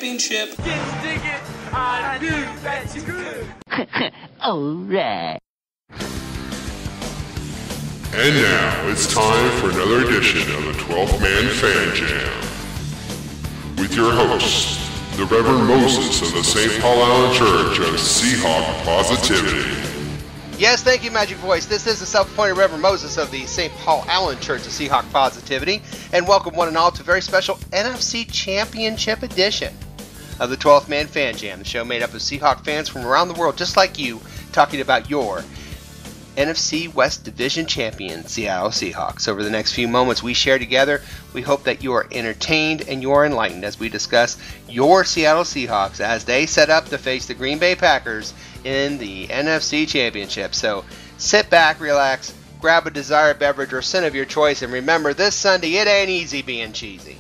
Championship. Get dig it, I knew that you could. Alright. And now it's time for another edition of the 12th Man Fan Jam. With your hosts, the Reverend Moses of the St. Paul Island Church of Seahawk Positivity. Yes, thank you, Magic Voice. This is the self-appointed Reverend Moses of the St. Paul Island Church of Seahawk Positivity, and welcome one and all to a very special NFC Championship edition of the 12th Man Fan Jam, the show made up of Seahawk fans from around the world, just like you, talking about your NFC West Division champion, Seattle Seahawks. Over the next few moments we share together, we hope that you are entertained and you are enlightened as we discuss your Seattle Seahawks as they set up to face the Green Bay Packers in the NFC Championship. So sit back, relax, grab a desired beverage or sin of your choice, and remember, this Sunday it ain't easy being cheesy.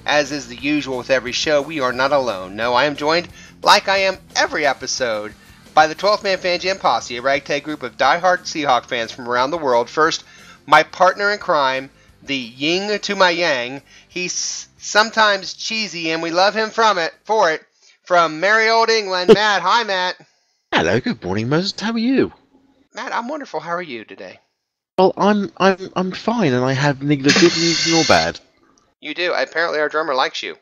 As is the usual with every show, we are not alone. No, I am joined, like I am every episode, by the 12th Man Fan Jam Posse, a ragtag group of diehard Seahawk fans from around the world. First, my partner in crime, the yin to my yang. He's sometimes cheesy, and we love him for it. From merry old England, Matt. Hi, Matt. Hello, good morning, Moses. How are you? Matt, I'm wonderful. How are you today? Well, I'm fine, and I have neither good news nor bad. You do. Apparently, our drummer likes you.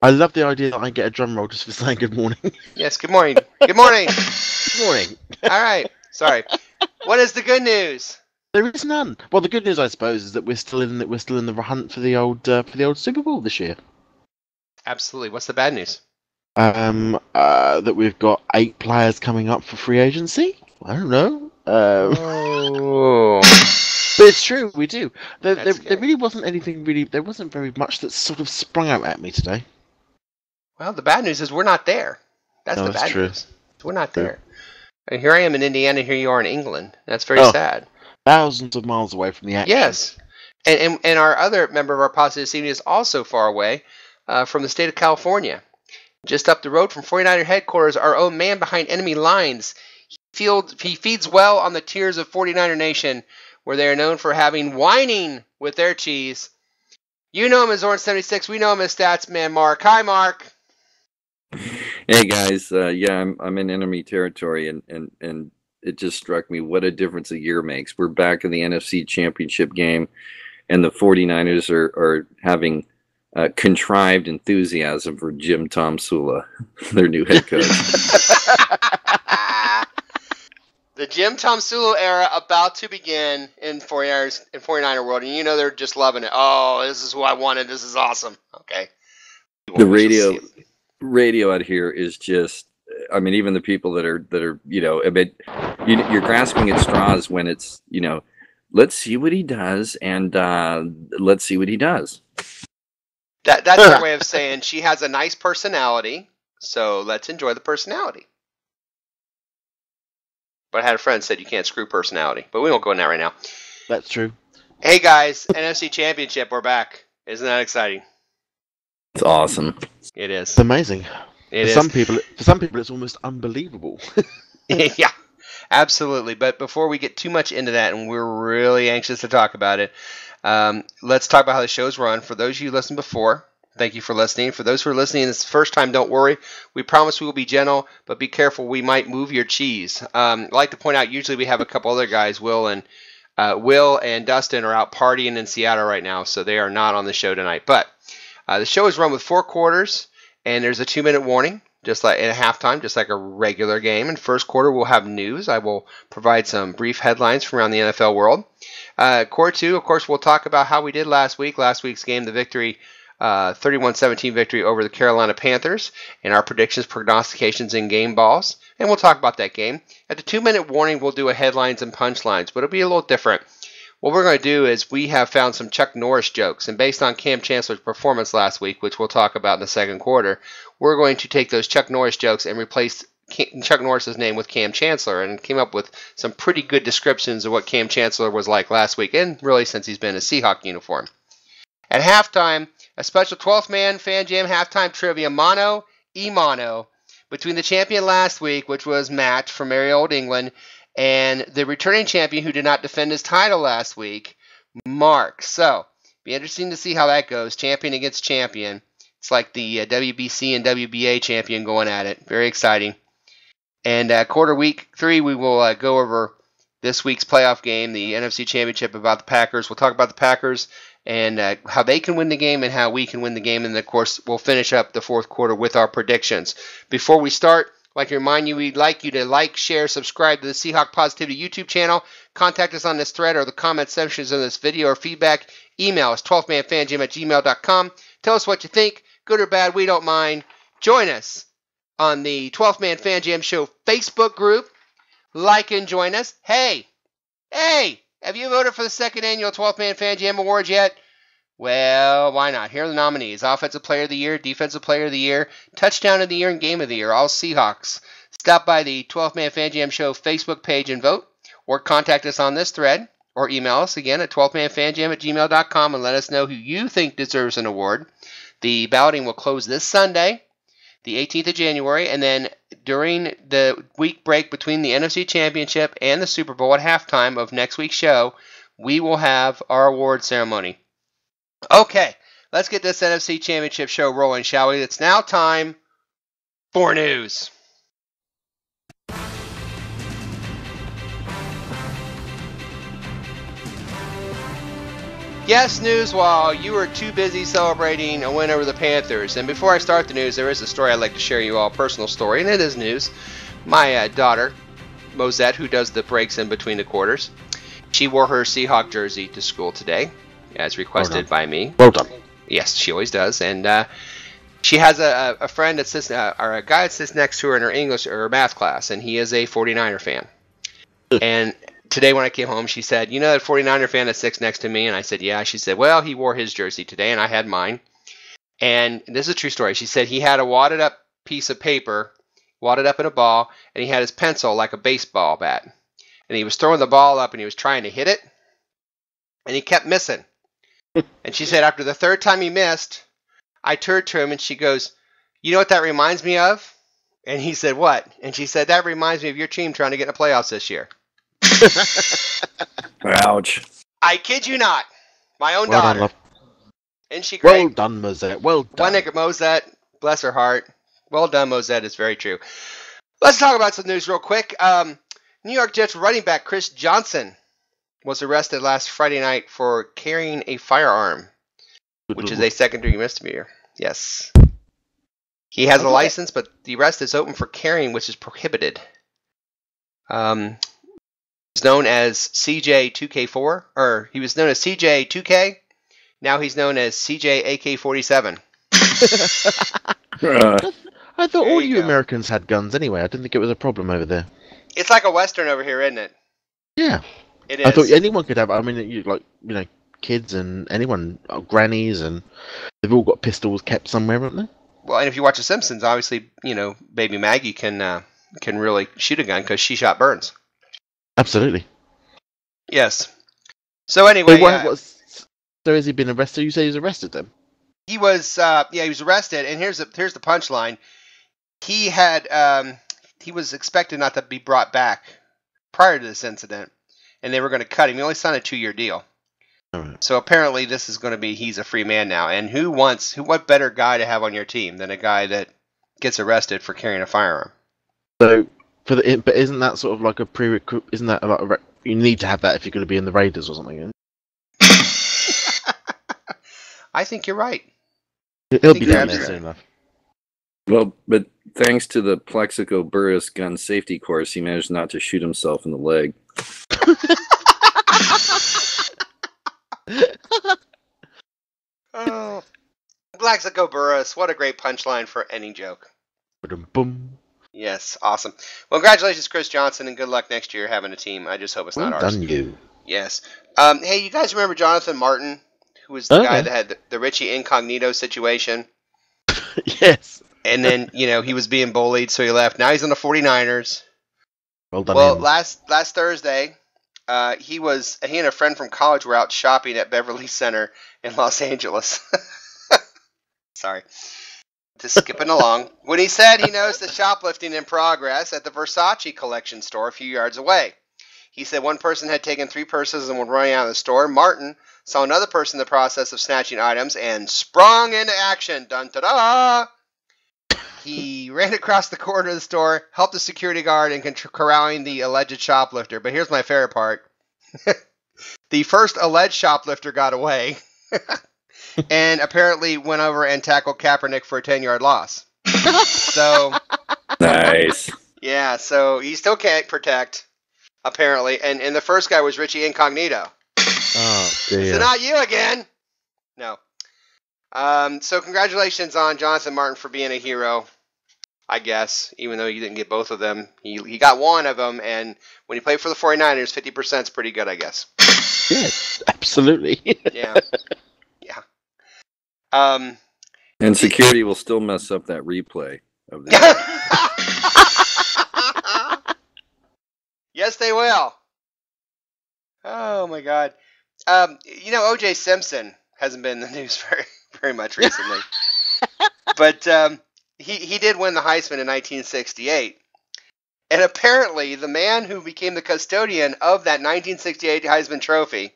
I love the idea that I get a drum roll just for saying good morning. Yes, good morning. Good morning. Good morning. All right. Sorry. What is the good news? There is none. Well, the good news, I suppose, is that we're still in the hunt for the old Super Bowl this year. Absolutely. What's the bad news? That we've got 8 players coming up for free agency. I don't know. Oh. But it's true, we do. There really wasn't anything really. There wasn't very much that sort of sprung out at me today. Well, the bad news is we're not there. That's the bad news. We're not there. And here I am in Indiana. Here you are in England. That's very sad. Thousands of miles away from the action. Yes. And our other member of our positive team is also far away from the state of California. Just up the road from 49er headquarters, our own man behind enemy lines. He feeds well on the tears of 49er Nation, where they are known for having whining with their cheese. You know him as Orange76. We know him as Statsman Mark. Hi, Mark. Hey, guys. I'm in enemy territory, and it just struck me what a difference a year makes. We're back in the NFC Championship game, and the 49ers are having contrived enthusiasm for Jim Tomsula, their new head coach. The Jim Tomsula era about to begin in 49er world, and you know they're just loving it. Oh, this is who I wanted. This is awesome. Okay. The radio out here is just, I mean, even the people that are you're grasping at straws when it's, let's see what he does, and let's see what he does. That's her way of saying she has a nice personality, so let's enjoy the personality. But I had a friend said you can't screw personality, but we won't go in that right now. That's true. Hey guys, NFC Championship, we're back. Isn't that exciting? It's awesome. It is. It's amazing. For some people, it's almost unbelievable. Yeah, absolutely. But before we get too much into that, and we're really anxious to talk about it, let's talk about how the show's run. For those of you who listened before, thank you for listening. For those who are listening this first time, don't worry. We promise we will be gentle, but be careful. We might move your cheese. I'd like to point out, usually we have a couple other guys. Will and Dustin are out partying in Seattle right now, so they are not on the show tonight. But the show is run with 4 quarters, and there's a 2-minute warning, just like at halftime, just like a regular game. In first quarter, we'll have news. I will provide some brief headlines from around the NFL world. Quarter 2, of course, we'll talk about how we did last week. Last week's game, the victory, 31-17 victory over the Carolina Panthers, and our predictions, prognostications, and game balls. And we'll talk about that game. At the 2-minute warning, we'll do a headlines and punchlines, but it'll be a little different. What we're going to do is we have found some Chuck Norris jokes, and based on Cam Chancellor's performance last week, which we'll talk about in the second quarter, we're going to take those Chuck Norris jokes and replace Chuck Norris's name with Cam Chancellor, and came up with some pretty good descriptions of what Cam Chancellor was like last week, and really since he's been in a Seahawk uniform. At halftime, a special 12th Man Fan Jam halftime trivia, mano y mano, between the champion last week, which was Matt from merry old England, and the returning champion who did not defend his title last week, Mark. So, be interesting to see how that goes, champion against champion. It's like the WBC and WBA champion going at it. Very exciting. And quarter week 3, we will go over this week's playoff game, the NFC Championship, about the Packers. We'll talk about the Packers and how they can win the game and how we can win the game. And, of course, we'll finish up the fourth quarter with our predictions. Before we start, I'd like to remind you, we'd like you to like, share, subscribe to the Seahawk Positivity YouTube channel. Contact us on this thread or the comment sections of this video or feedback. Email us, 12thmanfangym@gmail.com. Tell us what you think. Good or bad, we don't mind. Join us on the 12th Man Fan Jam Show Facebook group. Like and join us. Hey, have you voted for the second annual 12th Man Fan Jam Awards yet? Well, why not? Here are the nominees. Offensive Player of the Year, Defensive Player of the Year, Touchdown of the Year, and Game of the Year, all Seahawks. Stop by the 12th Man Fan Jam Show Facebook page and vote, or contact us on this thread, or email us again at 12thmanfanjam@gmail.com and let us know who you think deserves an award. The balloting will close this Sunday, the 18th of January, and then during the week break between the NFC Championship and the Super Bowl at halftime of next week's show, we will have our award ceremony. Okay, let's get this NFC Championship show rolling, shall we? It's now time for news. Yes, news while you were too busy celebrating a win over the Panthers. And before I start the news, there is a story I'd like to share you all, a personal story, and it is news. My daughter, Mosette, who does the breaks in between the quarters, she wore her Seahawk jersey to school today, as requested by me. Well done. Yes, she always does. And she has a friend that sits, or a guy that sits next to her in her English or her math class, and he is a 49er fan. And today when I came home, she said, you know that 49er fan that sits next to me? And I said, yeah. She said, well, he wore his jersey today, and I had mine. And this is a true story. She said he had a wadded up piece of paper, wadded up in a ball, and he had his pencil like a baseball bat. And he was throwing the ball up, and he was trying to hit it, and he kept missing. And she said after the third time he missed, I turned to him, and she goes, you know what that reminds me of? And he said, what? And she said, that reminds me of your team trying to get in the playoffs this year. Ouch. I kid you not. My own Well daughter. done, Isn't she great? well done, Mosette. Well done. Mosette, bless her heart. Well done, Mosette. It's very true. Let's talk about some news real quick. New York Jets running back Chris Johnson was arrested last Friday night for carrying a firearm, which is a second-degree misdemeanor. Yes. He has a license, but the arrest is open for carrying, which is prohibited. He's known as CJ2K4, or he was known as CJ2K. Now he's known as CJ AK-47. I thought all you Americans had guns anyway. I didn't think it was a problem over there. It's like a Western over here, isn't it? Yeah. It is. I thought anyone could have. I mean, kids and anyone, grannies, and they've all got pistols kept somewhere, haven't they? Well, and if you watch The Simpsons, obviously, baby Maggie can really shoot a gun because she shot Burns. Absolutely. Yes. So anyway, so has he been arrested? You say he was arrested then? He was. He was arrested, and here's the punchline. He was expected not to be brought back prior to this incident, and they were going to cut him. He only signed a 2-year deal. Right. So apparently this is going to be, he's a free man now. And what better guy to have on your team than a guy that gets arrested for carrying a firearm? So but isn't that sort of like a prerequisite? Isn't that like you need to have that if you're going to be in the Raiders or something? I think you're right. He'll be down there soon enough. Well, but thanks to the Plexico Burris gun safety course, he managed not to shoot himself in the leg. Oh, Plexico Burris, what a great punchline for any joke. Boom. Yes, awesome. Well, congratulations, Chris Johnson, and good luck next year having a team. I just hope it's not ours. Well done, you. Yes. Hey, you guys remember Jonathan Martin, who was the guy that had the Richie Incognito situation? Yes. And then, he was being bullied, so he left. Now he's on the 49ers. Well done. Well, last Thursday, he and a friend from college were out shopping at Beverly Center in Los Angeles. Sorry. Just skipping along. When he said he noticed the shoplifting in progress at the Versace collection store a few yards away. He said one person had taken 3 purses and was running out of the store. Martin saw another person in the process of snatching items and sprung into action. Dun da da! He ran across the corner of the store, helped the security guard in corralling the alleged shoplifter. But here's my favorite part. The first alleged shoplifter got away and apparently went over and tackled Kaepernick for a 10-yard loss. So Nice. yeah, so he still can't protect, apparently. And the first guy was Richie Incognito. Oh, dear. So not you again. No. So congratulations on Jonathan Martin for being a hero, I guess, even though you didn't get both of them. He got one of them, and when you play for the 49ers, 50% is pretty good, I guess. Yes, absolutely. Yeah. Yeah. And security will still mess up that replay of the Yes, they will. Oh, my God. O.J. Simpson hasn't been in the news very much recently. But he did win the Heisman in 1968. And apparently, the man who became the custodian of that 1968 Heisman Trophy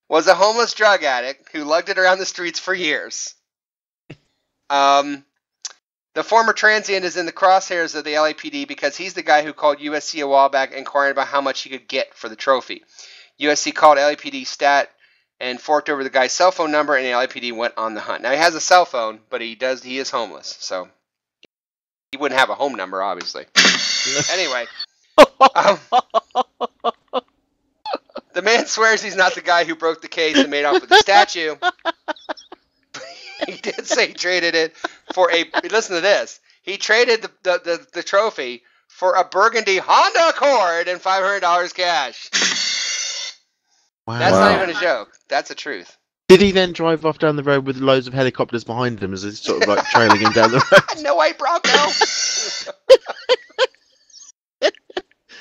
was a homeless drug addict who lugged it around the streets for years. The former transient is in the crosshairs of the LAPD because he's the guy who called USC a while back inquiring about how much he could get for the trophy. USC called LAPD stat and forked over the guy's cell phone number, and the LAPD went on the hunt. Now, he has a cell phone, but he is homeless, so he wouldn't have a home number, obviously. Anyway, the man swears he's not the guy who broke the case and made off with the statue. He did say he traded it for listen to this, he traded the trophy for a burgundy Honda Accord and $500 cash. Wow. That's not even a joke. That's the truth. Did he then drive off down the road with loads of helicopters behind him as he's sort of like trailing him down the road? No white Bronco.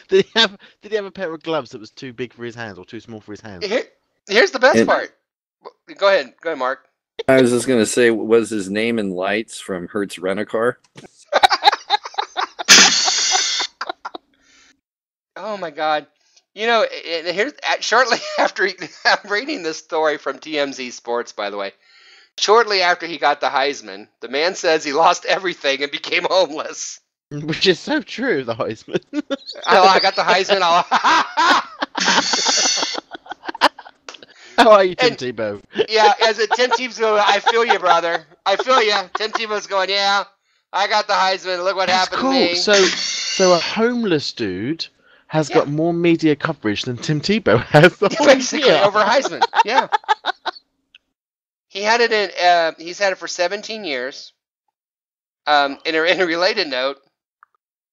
Did he have a pair of gloves that was too big for his hands or too small for his hands? Here's the best part. Go ahead, Mark. I was just going to say, was his name in lights from Hertz Rent-A-Car? Oh my God. Here's shortly after I'm reading this story from TMZ Sports, by the way. Shortly after he got the Heisman, the man says he lost everything and became homeless. Which is so true, the Heisman. I got the Heisman. How are you, Tim Tebow? Yeah, Tim Tebow's going, I feel you, brother. I feel you. Tim Tebow's going, yeah, I got the Heisman. Look what happened to me. So a homeless dude has got more media coverage than Tim Tebow has. Basically, over Heisman. Yeah. He's had it for 17 years. In a related note,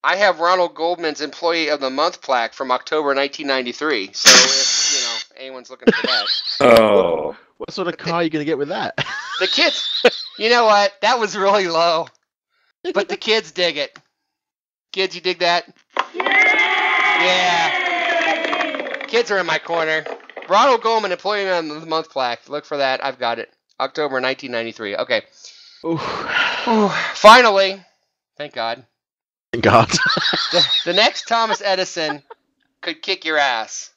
I have Ronald Goldman's Employee of the Month plaque from October 1993. So if anyone's looking for that. Oh. What sort of car are you going to get with that? The kids, you know what? That was really low. But the kids dig it. Kids, you dig that? Yeah. Kids are in my corner. Ronald Goldman, Employee of the Month plaque. Look for that. I've got it. October 1993. Okay. Ooh. Finally. Thank God. Thank God. The next Thomas Edison could kick your ass.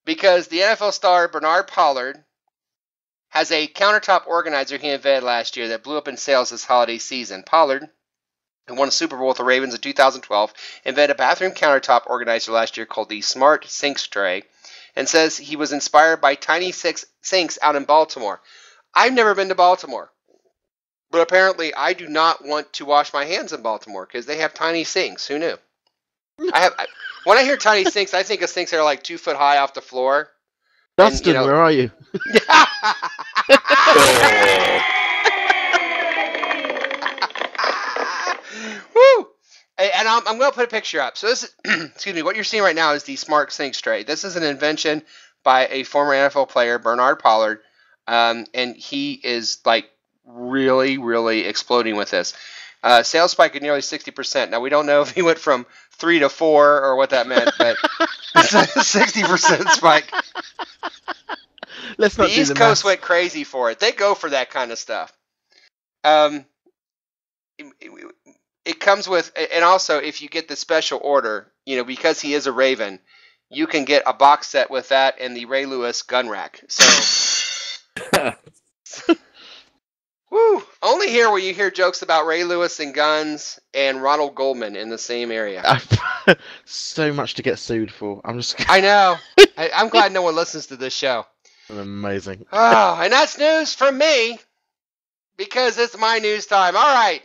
Because the NFL star Bernard Pollard has a countertop organizer he invented last year that blew up in sales this holiday season. Pollard, who won a Super Bowl with the Ravens in 2012, invented a bathroom countertop organizer last year called the Smart Sinks Tray, and says he was inspired by tiny sinks out in Baltimore. I've never been to Baltimore, but apparently I do not want to wash my hands in Baltimore because they have tiny sinks. Who knew? When I hear tiny sinks, I think of sinks that are like 2 foot high off the floor. Dustin, where are you? Woo! And I'm going to put a picture up. So this is, excuse me, what you're seeing right now is the Smart Sinks Tray. This is an invention by a former NFL player, Bernard Pollard, and he is like really, really exploding with this. Sales spike at nearly 60%. Now, we don't know if he went from 3 to 4 or what that meant, but it's a 60% spike. Let's not the East Coast went crazy for it. They go for that kind of stuff. It comes with, and also if you get the special order, because he is a Raven, you can get a box set with that and the Ray Lewis gun rack. So Woo! Only here where you hear jokes about Ray Lewis and guns and Ronald Goldman in the same area. So much to get sued for. I know. I'm glad no one listens to this show. Amazing. Oh, and that's news from me because it's my news time. All right.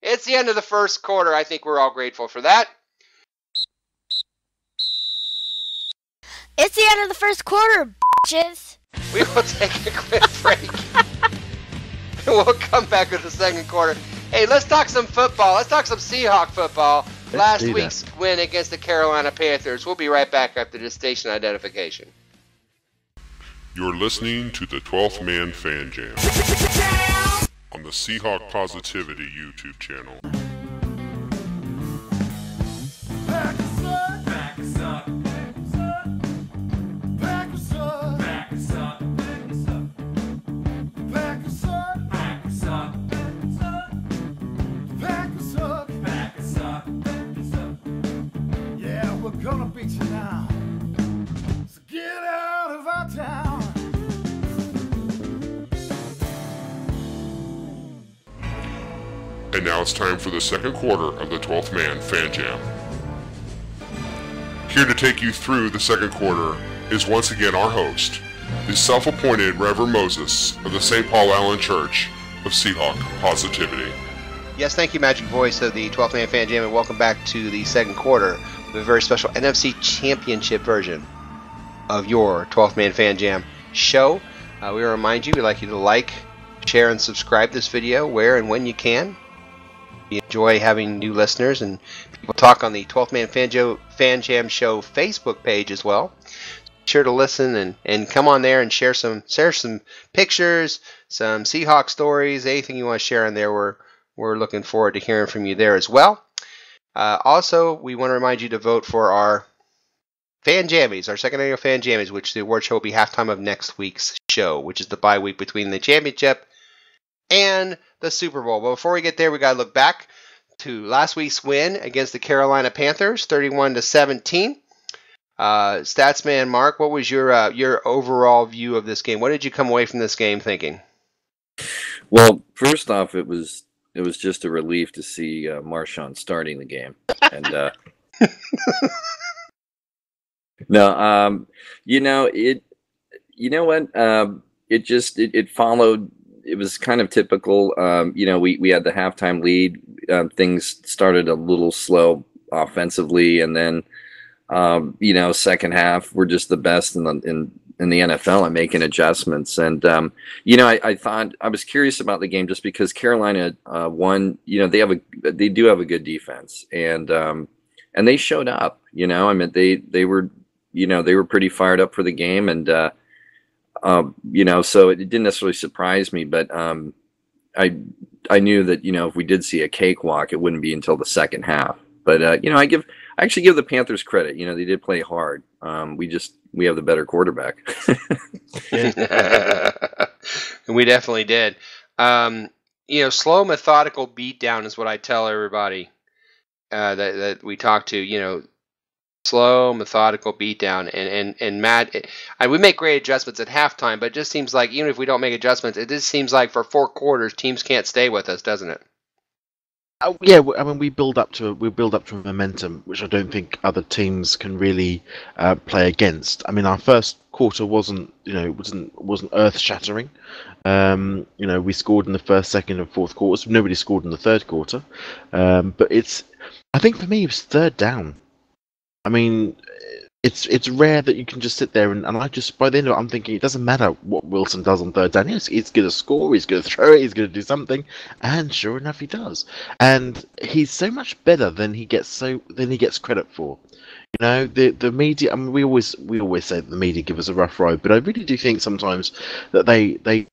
It's the end of the first quarter. I think we're all grateful for that. It's the end of the first quarter, bitches. We will take a quick break. We'll come back with the second quarter. Hey, let's talk some football. Let's talk some Seahawk football. Last week's win against the Carolina Panthers. We'll be right back after this station identification. You're listening to the 12th Man Fan Jam on the Seahawk Positivity YouTube channel. Gonna beat you now, so get out of our town. And now it's time for the second quarter of the 12th Man Fan Jam. Here to take you through the second quarter is once again our host, the self-appointed Reverend Moses of the St. Paul Allen Church of Seahawk Positivity. Yes, thank you, Magic Voice of the 12th Man Fan Jam, and welcome back to the second quarter. A very special NFC Championship version of your 12th Man Fan Jam show. We want to remind you, we'd like you to like, share, and subscribe this video where and when you can. We enjoy having new listeners and people talk on the 12th Man Fan Jam show Facebook page as well. Be sure to listen and come on there and share some pictures, some Seahawk stories, anything you want to share on there. We're looking forward to hearing from you there as well. Also, we want to remind you to vote for our Fan Jammies, our second annual Fan Jammies, which the award show will be halftime of next week's show, which is the bye week between the championship and the Super Bowl. But before we get there, we got to look back to last week's win against the Carolina Panthers, 31-17. Statsman Mark, what was your overall view of this game? What did you come away from this game thinking? Well, first off, it was just a relief to see Marshawn starting the game, and no, it followed. It was kind of typical. We had the halftime lead. Things started a little slow offensively, and then second half we're just the best in the NFL at making adjustments. And, I thought I was curious about the game just because Carolina won, they do have a good defense and they showed up, they were pretty fired up for the game. And, so it didn't necessarily surprise me, but I knew that, if we did see a cakewalk, it wouldn't be until the second half. But, I actually give the Panthers credit. They did play hard. We have the better quarterback. We definitely did. Slow, methodical beatdown is what I tell everybody that we talk to. Slow, methodical beatdown. And Matt, we make great adjustments at halftime, but it just seems like even if we don't make adjustments, it just seems like for 4 quarters, teams can't stay with us, doesn't it? Yeah, I mean, we build up to a momentum, which I don't think other teams can really play against. I mean, our first quarter wasn't earth shattering. We scored in the first, second, and fourth quarters. Nobody scored in the third quarter, but I think for me, it was third down. I mean, it's rare that you can just sit there and I just, by the end of it, I'm thinking it doesn't matter what Wilson does on third down. He's going to score, he's going to throw it, he's going to do something, and sure enough, he does. And he's so much better than he gets credit for. The media. I mean, we always say that the media give us a rough ride, but I really do think sometimes that they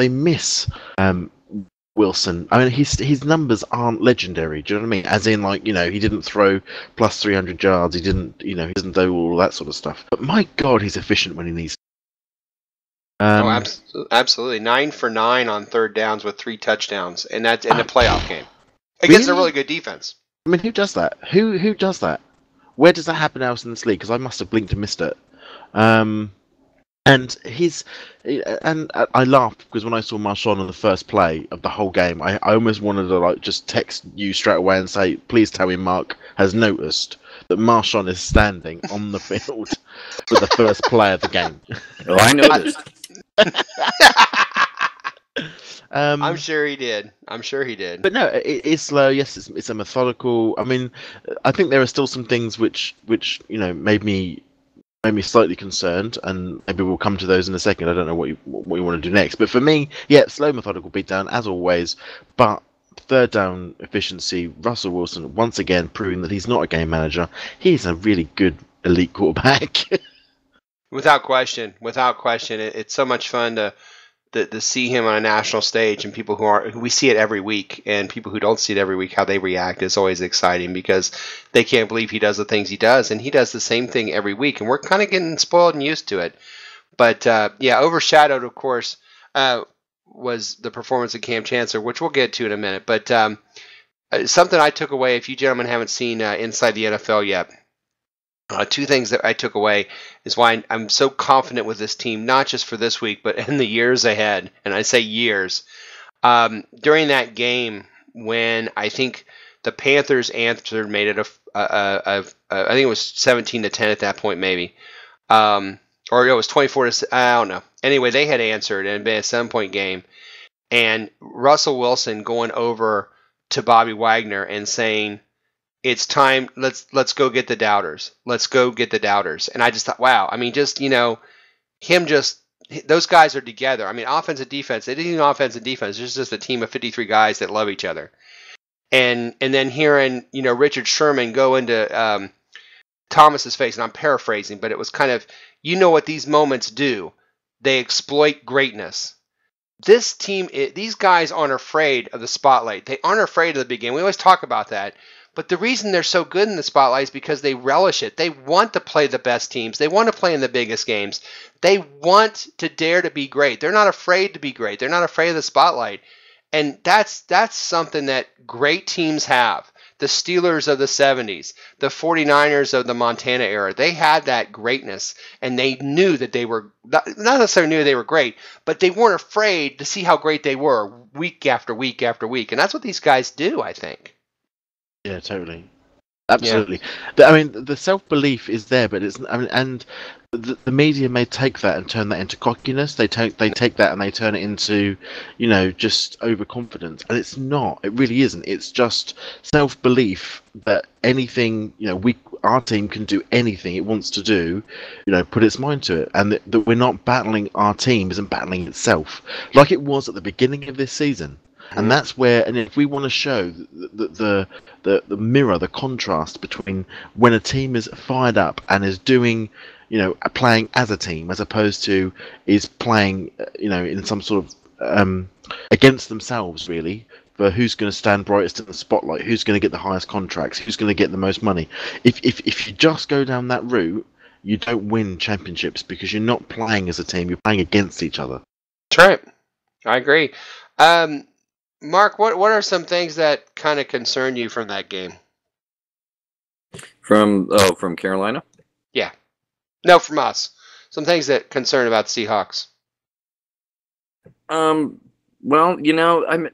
miss Wilson. I mean, his numbers aren't legendary. Do you know what I mean? As in, he didn't throw plus 300 yards. He didn't, he doesn't do all that sort of stuff. But my God, he's efficient when he needs. Absolutely. 9 for 9 on third downs with 3 touchdowns, and that's in a playoff game against a really good defense. I mean, who does that? Who does that? Where does that happen else in this league? Because I must have blinked and missed it. And And I laughed because when I saw Marshawn on the first play of the whole game, I almost wanted to like just text you straight away and say, please tell me Mark has noticed that Marshawn is standing on the field for the first play of the game. Oh, I noticed. I'm sure he did. But no, it's slow. Yes, it's a methodical. I mean, I think there are still some things which made me slightly concerned, and maybe we'll come to those in a second. I don't know what you want to do next, but for me, yeah, slow, methodical beatdown as always. But third down efficiency, Russell Wilson once again proving that he's not a game manager. He's a really good elite quarterback. Without question. It's so much fun to see him on a national stage, and people who we see it every week, and people who don't see it every week, how they react is always exciting because they can't believe he does the things he does, and he does the same thing every week, and we're kind of getting spoiled and used to it. But overshadowed, of course, was the performance of Cam Chancellor, which we'll get to in a minute. But something I took away, if you gentlemen haven't seen Inside the NFL yet, two things that I took away is why I'm so confident with this team, not just for this week, but in the years ahead. And I say years. During that game, when I think the Panthers answered, made it I think it was 17-10 at that point, maybe. Or it was 24-6. I don't know. Anyway, they had answered, and it had been a 7-point game. And Russell Wilson going over to Bobby Wagner and saying, it's time. Let's go get the doubters. Let's go get the doubters. And I just thought, wow. I mean, just those guys are together. I mean, offense and defense. It isn't offense and defense. It's just a team of 53 guys that love each other. And then hearing Richard Sherman go into Thomas's face, and I'm paraphrasing, but it was kind of what these moments do. They exploit greatness. This team, these guys aren't afraid of the spotlight. They aren't afraid of the big game. We always talk about that. But the reason they're so good in the spotlight is because they relish it. They want to play the best teams. They want to play in the biggest games. They want to dare to be great. They're not afraid to be great. They're not afraid of the spotlight. And that's something that great teams have. The Steelers of the 70s, the 49ers of the Montana era, they had that greatness, and they knew that they were, not necessarily knew they were great, but they weren't afraid to see how great they were week after week after week. And that's what these guys do, I think. Yeah, totally. Absolutely. Yeah. I mean, the self-belief is there, but and the media may take that and turn that into cockiness. They take that and they turn it into, just overconfidence. And it's not. It really isn't. It's just self-belief that anything, our team can do anything it wants to do, put its mind to it. And that we're not battling, our team isn't battling itself like it was at the beginning of this season. And that's where, and if we want to show the mirror, the contrast between when a team is fired up and is doing, playing as a team, as opposed to is playing, in some sort of against themselves, really, for who's going to stand brightest in the spotlight, who's going to get the highest contracts, who's going to get the most money. If you just go down that route, you don't win championships because you're not playing as a team; you're playing against each other. That's right. I agree. Mark, what are some things that kind of concern you from that game? From Carolina? Yeah. No, from us. Some things that concern about the Seahawks. Well, I'm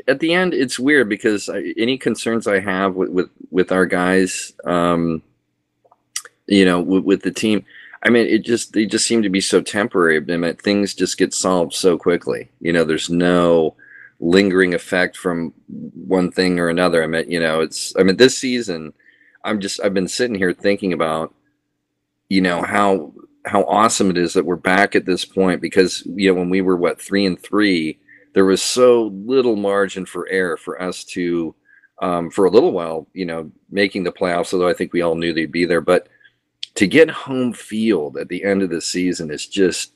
at the end. It's weird because any concerns I have with our guys, with the team, I mean, they just seem to be so temporary. I mean, things just get solved so quickly. There's no lingering effect from one thing or another. I mean, this season, I've been sitting here thinking about, how awesome it is that we're back at this point because, when we were 3-3, there was so little margin for error for us to, for a little while, making the playoffs, although I think we all knew they'd be there, but to get home field at the end of the season is just,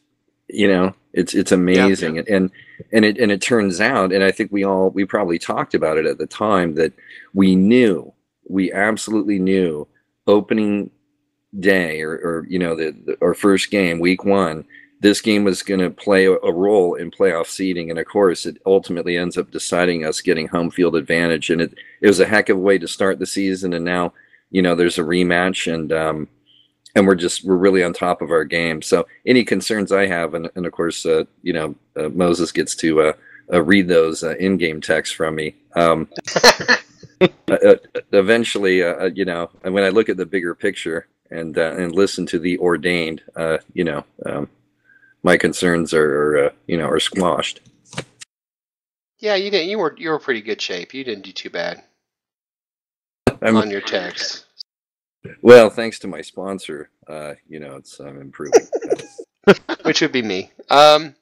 it's amazing. Yeah. And it turns out, and I think we probably talked about it at the time, that we absolutely knew opening day or our first game, week 1, this game was going to play a role in playoff seeding. And of course it ultimately ends up deciding us getting home field advantage. And it was a heck of a way to start the season. And now, there's a rematch, and and we're really on top of our game. So any concerns I have, and of course, Moses gets to read those in-game texts from me. Eventually, and when I look at the bigger picture and listen to the ordained, my concerns are squashed. Yeah, you didn't. You were pretty good shape. You didn't do too bad on your text. Well, thanks to my sponsor, it's improving. Which would be me. You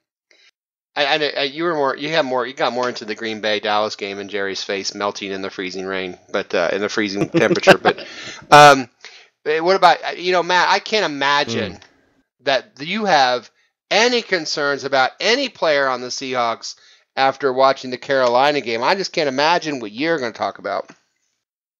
got more into the Green Bay Dallas game and Jerry's face melting in the freezing rain, but in the freezing temperature. But what about Matt? I can't imagine that you have any concerns about any player on the Seahawks after watching the Carolina game. I just can't imagine what you're going to talk about.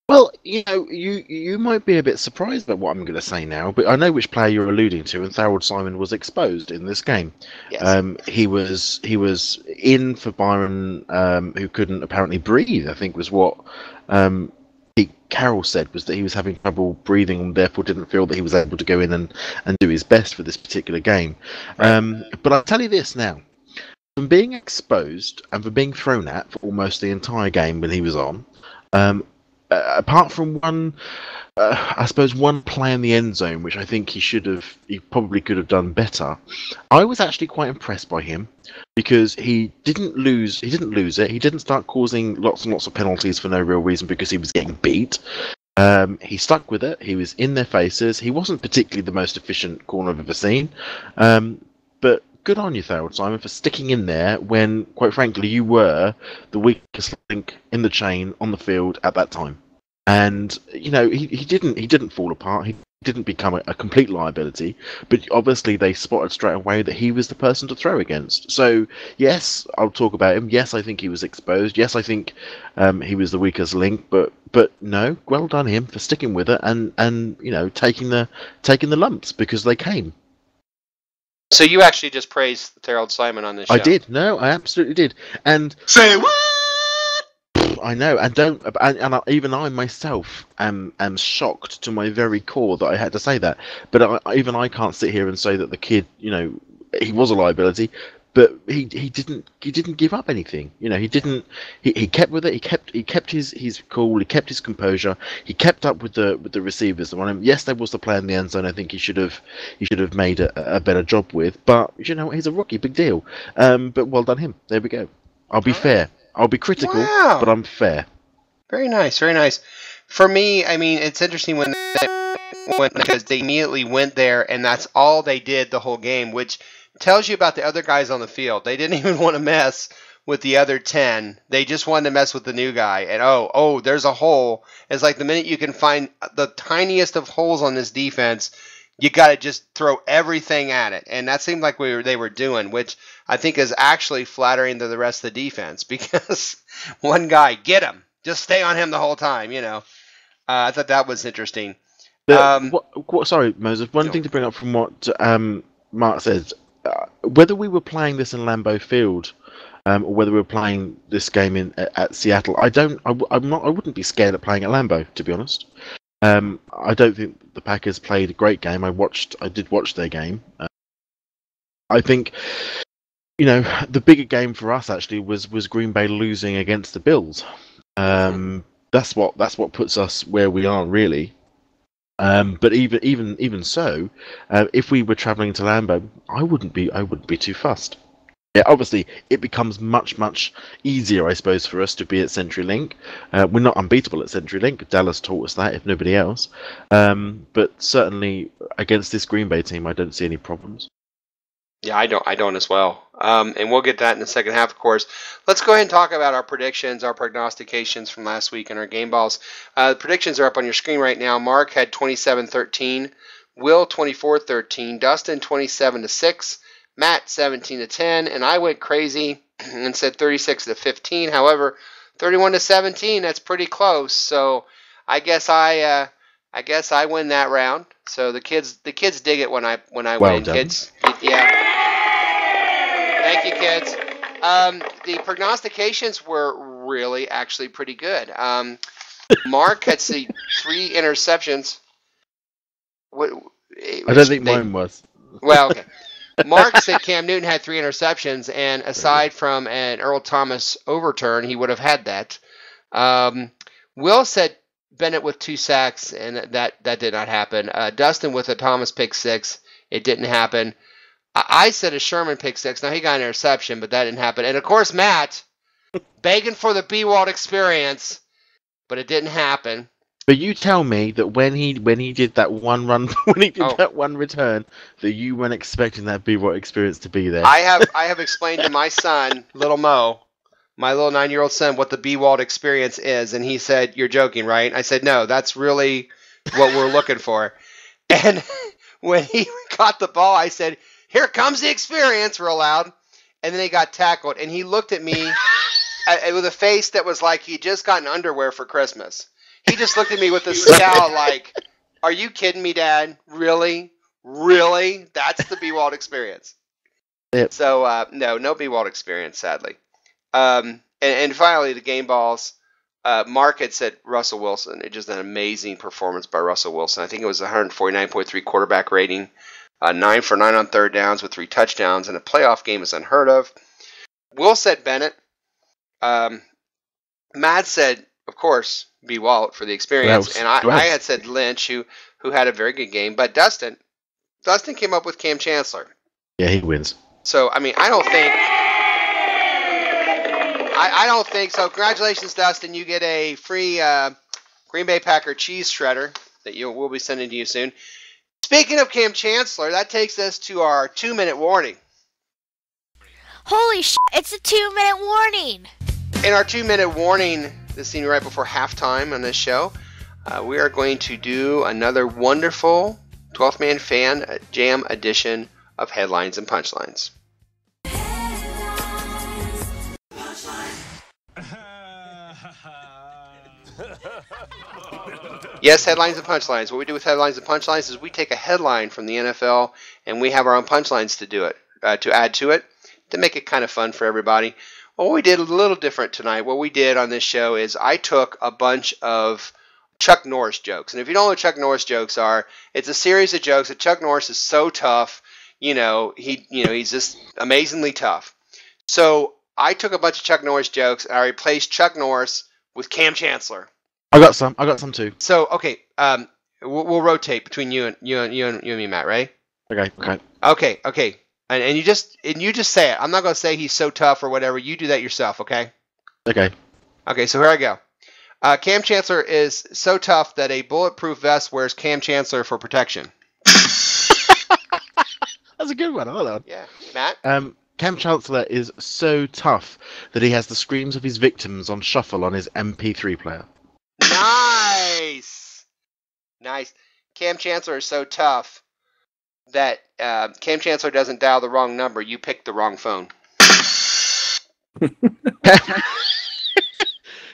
Well, you might be a bit surprised at what I'm going to say now, but I know which player you're alluding to, and Harold Simon was exposed in this game. Yes. He was in for Byron, who couldn't apparently breathe, I think was what Pete Carroll said, was that he was having trouble breathing and therefore didn't feel that he was able to go in and do his best for this particular game. Right. But I'll tell you this now. From being exposed and from being thrown at for almost the entire game when he was on, apart from one play in the end zone, which I think he probably could have done better, I was actually quite impressed by him because he didn't lose it. He didn't start causing lots and lots of penalties for no real reason because he was getting beat. He stuck with it. He was in their faces. He wasn't particularly the most efficient corner I've ever seen. But good on you, Harold Simon, for sticking in there when, quite frankly, you were the weakest link in the chain on the field at that time. And he didn't fall apart. He didn't become a complete liability. But obviously, they spotted straight away that he was the person to throw against. So yes, I'll talk about him. Yes, I think he was exposed. Yes, I think he was the weakest link. But no, well done him for sticking with it and taking the lumps because they came. So you actually just praised Harold Simon on this show? I did. No, I absolutely did. And Say what? I know, even I myself am shocked to my very core that I had to say that. But even I can't sit here and say that the kid, he was a liability, but he didn't give up anything. He kept with it. He kept his cool. He kept his composure. He kept up with the receivers. Yes, there was the play in the end zone. I think he should have made a better job with. But he's a rookie, big deal. But well done him. There we go. I'll be fair. I'll be critical, but I'm fair. Very nice, very nice. For me, I mean, it's interesting because they immediately went there, and that's all they did the whole game, which tells you about the other guys on the field. They didn't even want to mess with the other 10. They just wanted to mess with the new guy. And oh, there's a hole. It's like the minute you can find the tiniest of holes on this defense, you got to just throw everything at it. And that seemed like they were doing, which I think is actually flattering to the rest of the defense because one guy, get him. Just stay on him the whole time, I thought that was interesting. Sorry, Moses. One thing to bring up from what Mark said, whether we were playing this in Lambeau Field or whether we were playing this game at Seattle, I wouldn't be scared of playing at Lambeau, to be honest. I don't think the Packers played a great game. I did watch their game. I think, the bigger game for us actually was Green Bay losing against the Bills. That's what puts us where we are, really. But even so, if we were travelling to Lambeau, I wouldn't be too fussed. Yeah, obviously, it becomes much easier, I suppose, for us to be at CenturyLink. We're not unbeatable at CenturyLink. Dallas taught us that, if nobody else. But certainly, against this Green Bay team, I don't see any problems. Yeah, I don't as well. And we'll get that in the second half, of course. Let's go ahead and talk about our predictions, our prognostications from last week and our game balls. The predictions are up on your screen right now. Mark had 27-13, Will 24-13, Dustin 27-6, Matt 17-10, and I went crazy and said 36-15. However, 31-17, that's pretty close. So I guess I win that round. So the kids dig it when I well win. Done. Kids, yeah. Thank you, kids. The prognostications were really actually pretty good. Mark had 3 interceptions. I don't think mine was. Well, okay. Mark said Cam Newton had 3 interceptions, and aside from an Earl Thomas overturn, he would have had that. Will said Bennett with 2 sacks, and that did not happen. Dustin with a Thomas pick 6. It didn't happen. I said a Sherman pick 6. Now, he got an interception, but that didn't happen. And, of course, Matt, begging for the B-Walt experience, but it didn't happen. But you tell me that when he did that one run, that one return, that you weren't expecting that B-Walt experience to be there. I have explained to my son, little Mo, my little 9-year-old son, what the B-Walt experience is, and he said, "You're joking, right?" I said, "No, that's really what we're looking for." And when he caught the ball, I said, "Here comes the experience," real loud. And then he got tackled, and he looked at me with a face that was like he'd just gotten underwear for Christmas. He just looked at me with a scowl like, "Are you kidding me, Dad? Really? Really? That's the B-Walt experience?" Yep. So, no B-Walt experience, sadly. And finally, the game balls. Mark had said Russell Wilson. It's just an amazing performance by Russell Wilson. I think it was 149.3 quarterback rating. 9 for 9 on third downs with 3 touchdowns. And a playoff game is unheard of. Will said Bennett. Matt said, of course, B. Walt for the experience. And I had said Lynch, who had a very good game. But Dustin came up with Cam Chancellor. Yeah, he wins. So, I mean, I don't think so. Congratulations, Dustin. You get a free Green Bay Packer cheese shredder that we'll be sending to you soon. Speaking of Cam Chancellor, that takes us to our 2-minute warning. Holy shit, it's a 2-minute warning. In our 2-minute warning, this scene right before halftime on this show, we are going to do another wonderful 12th Man Fan Jam edition of Headlines and Punchlines. Yes, Headlines and Punchlines. What we do with Headlines and Punchlines is we take a headline from the NFL and we have our own punchlines to do it, to add to it, to make it kind of fun for everybody. Well, we did a little different tonight. What we did on this show is I took a bunch of Chuck Norris jokes. And if you don't know what Chuck Norris jokes are, it's a series of jokes that Chuck Norris is so tough, he's just amazingly tough. So I took a bunch of Chuck Norris jokes and I replaced Chuck Norris with Cam Chancellor. I got some too. So okay, we'll rotate between you and me, Matt. Right? Okay. And you just say it. I'm not gonna say he's so tough or whatever. You do that yourself, okay? Okay. Okay. So here I go. Cam Chancellor is so tough that a bulletproof vest wears Cam Chancellor for protection. That's a good one. I like that one. Yeah, Matt. Cam Chancellor is so tough that he has the screams of his victims on shuffle on his MP3 player. Nice. Cam Chancellor is so tough that Cam Chancellor doesn't dial the wrong number. You picked the wrong phone.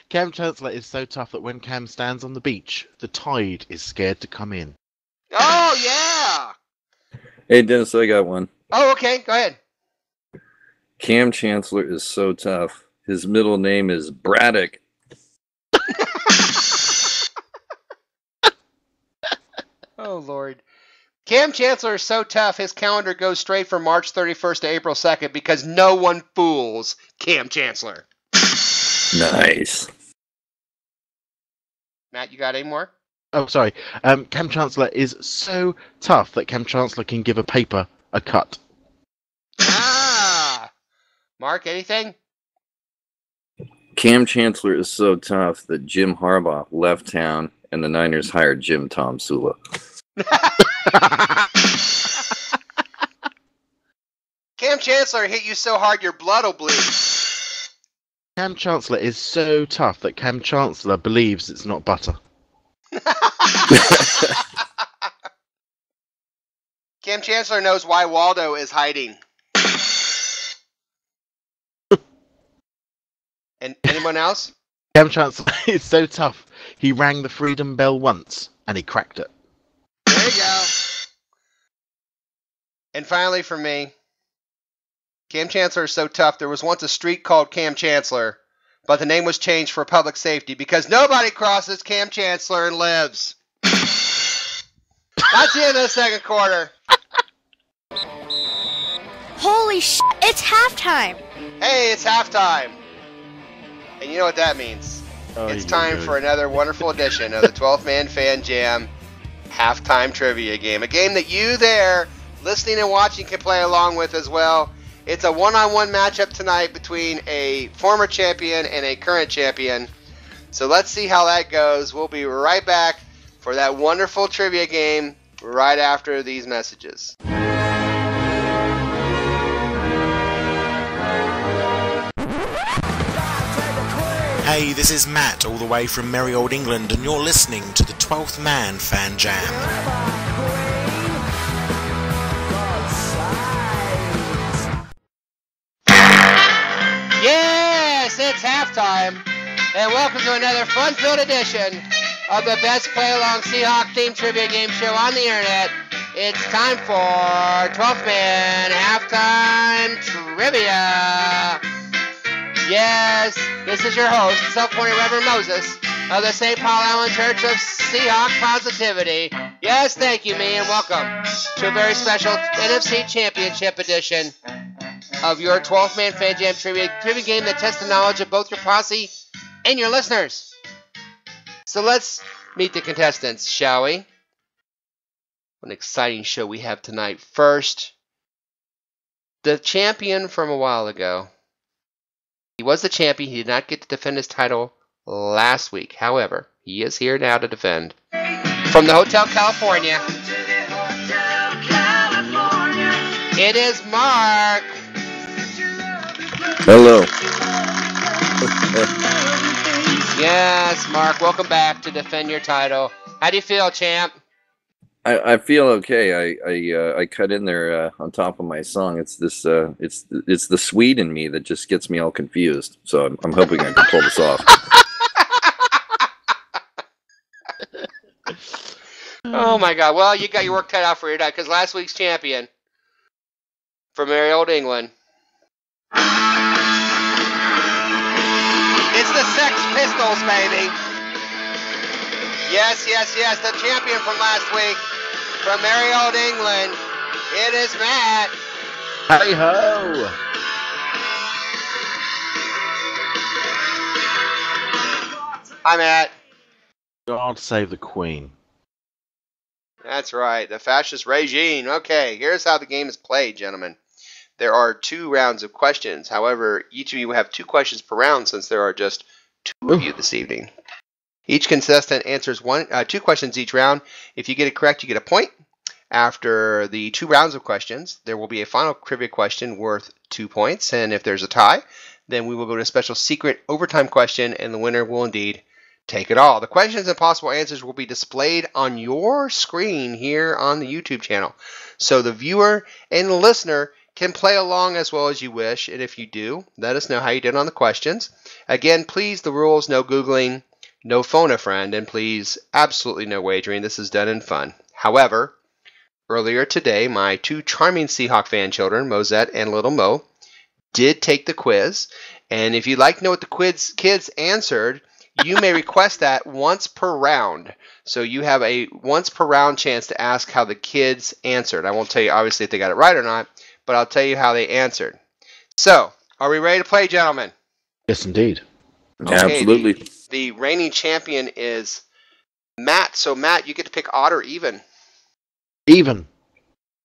Cam Chancellor is so tough that when Cam stands on the beach, the tide is scared to come in. Oh, yeah! Hey, Dennis, I got one. Oh, okay. Go ahead. Cam Chancellor is so tough. His middle name is Braddock. Oh, Lord. Cam Chancellor is so tough, his calendar goes straight from March 31st to April 2nd because no one fools Cam Chancellor. Nice. Matt, you got any more? Oh, sorry. Cam Chancellor is so tough that Cam Chancellor can give a paper a cut. Mark, anything? Cam Chancellor is so tough that Jim Harbaugh left town and the Niners hired Jim Tom Sula. Cam Chancellor hit you so hard your blood will bleed. Cam Chancellor is so tough that Cam Chancellor believes it's not butter. Cam Chancellor knows why Waldo is hiding. And anyone else? Cam Chancellor is so tough, he rang the freedom bell once, and he cracked it. There you go. And finally for me, Cam Chancellor is so tough, there was once a street called Cam Chancellor, but the name was changed for public safety because nobody crosses Cam Chancellor and lives. That's the end of the second quarter. Holy shit, it's halftime. Hey, it's halftime. And you know what that means. It's time for another wonderful edition of the 12th Man Fan Jam halftime trivia game. A game that you there, listening and watching, can play along with as well. It's a one-on-one matchup tonight between a former champion and a current champion. So let's see how that goes. We'll be right back for that wonderful trivia game right after these messages. Hey, this is Matt, all the way from merry old England, and you're listening to the 12th Man Fan Jam. Yes, it's halftime, and welcome to another fun-filled edition of the best play-along Seahawk-themed trivia game show on the internet. It's time for 12th Man Halftime Trivia. Yes, this is your host, self-appointed Reverend Moses of the St. Paul Allen Church of Seahawk Positivity. Yes, thank you, me, and welcome to a very special NFC Championship edition of your 12th Man Fan Jam trivia game that tests the knowledge of both your posse and your listeners. So let's meet the contestants, shall we? What an exciting show we have tonight. First, the champion from a while ago. He was the champion. He did not get to defend his title last week. However, he is here now to defend. From the Hotel California, it is Mark. Hello. Yes, Mark, welcome back to defend your title. How do you feel, champ? I feel okay. I cut in there on top of my song. It's this it's the Swede in me that just gets me all confused. So I'm hoping I can pull this off. Oh my God! Well, you got your work cut out for you tonight because last week's champion from merry old England. It's the Sex Pistols, baby. Yes, yes, yes. The champion from last week. From merry old England, it is Matt. Hey ho! Hi, Matt. God save the Queen. That's right, the fascist regime. Okay, here's how the game is played, gentlemen. There are 2 rounds of questions. However, each of you will have 2 questions per round since there are just 2 of you this evening. Each contestant answers 2 questions each round. If you get it correct, you get a point. After the 2 rounds of questions, there will be a final trivia question worth 2 points. And if there's a tie, then we will go to a special secret overtime question, and the winner will indeed take it all. The questions and possible answers will be displayed on your screen here on the YouTube channel. So the viewer and the listener can play along as well as you wish. And if you do, let us know how you did on the questions. Again, please, the rules, no Googling. No phone a friend, and please, absolutely no wagering. This is done in fun. However, earlier today, my 2 charming Seahawk fan children, Mosette and Little Mo, did take the quiz. And if you'd like to know what the kids answered, you may request that once per round. So you have a once per round chance to ask how the kids answered. I won't tell you, obviously, if they got it right or not, but I'll tell you how they answered. So, are we ready to play, gentlemen? Yes, indeed. Okay, Absolutely. The reigning champion is Matt. So, Matt, you get to pick odd or even. Even.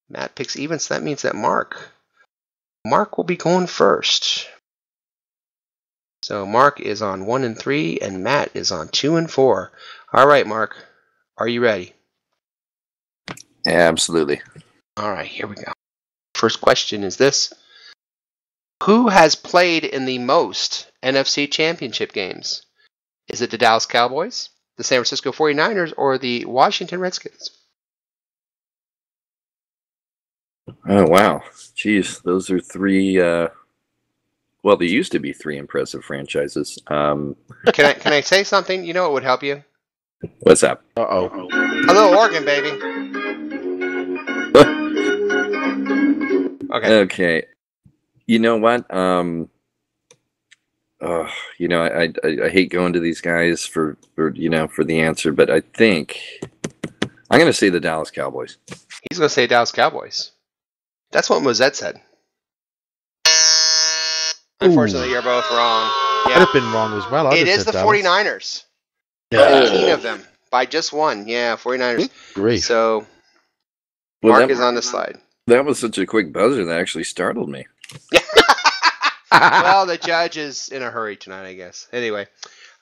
Matt picks even, so that means that Mark will be going first. So, Mark is on 1 and 3, and Matt is on 2 and 4. All right, Mark, are you ready? Absolutely. All right, here we go. First question is this. Who has played in the most NFC Championship games? Is it the Dallas Cowboys, the San Francisco 49ers, or the Washington Redskins? Oh, wow. Jeez, those are 3... well, there used to be 3 impressive franchises. Can I say something? You know what would help you? What's that? Uh-oh. A little organ, baby. Okay. Okay. You know what? I hate going to these guys for the answer, but I think I'm going to say the Dallas Cowboys. He's going to say Dallas Cowboys. That's what Mosette said. Unfortunately, you're both wrong. I'd have been wrong as well. It is the Dallas. 49ers. Yeah. 18 of them by just one. Yeah, 49ers. Great. So Well, Mark is on the slide. That was such a quick buzzer that actually startled me. Well, the judge is in a hurry tonight, I guess. Anyway,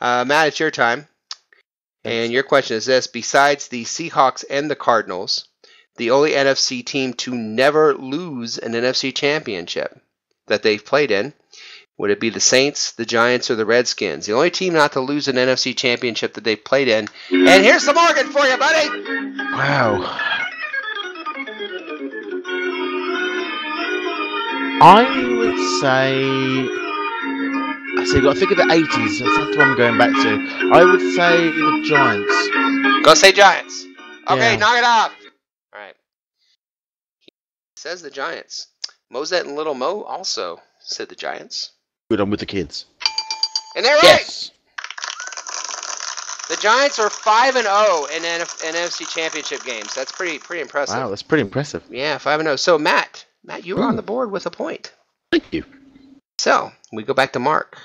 Matt, it's your time. And your question is this. Besides the Seahawks and the Cardinals, the only NFC team to never lose an NFC Championship that they've played in, would it be the Saints, the Giants, or the Redskins? The only team not to lose an NFC Championship that they've played in. And here's the Morgan for you, buddy. Wow. I would say... So you've got to think of the 80s. That's what I'm going back to. I would say the Giants. Go say Giants. Okay, Yeah. knock it off. All right. He says the Giants. Mosette and Little Mo also said the Giants. Good, I'm with the kids. And they're right. Yes. The Giants are 5-0 in NFC Championship games. That's pretty impressive. Wow, that's pretty impressive. Yeah, 5-0. So Matt, you were on the board with a point. Thank you. So we go back to Mark.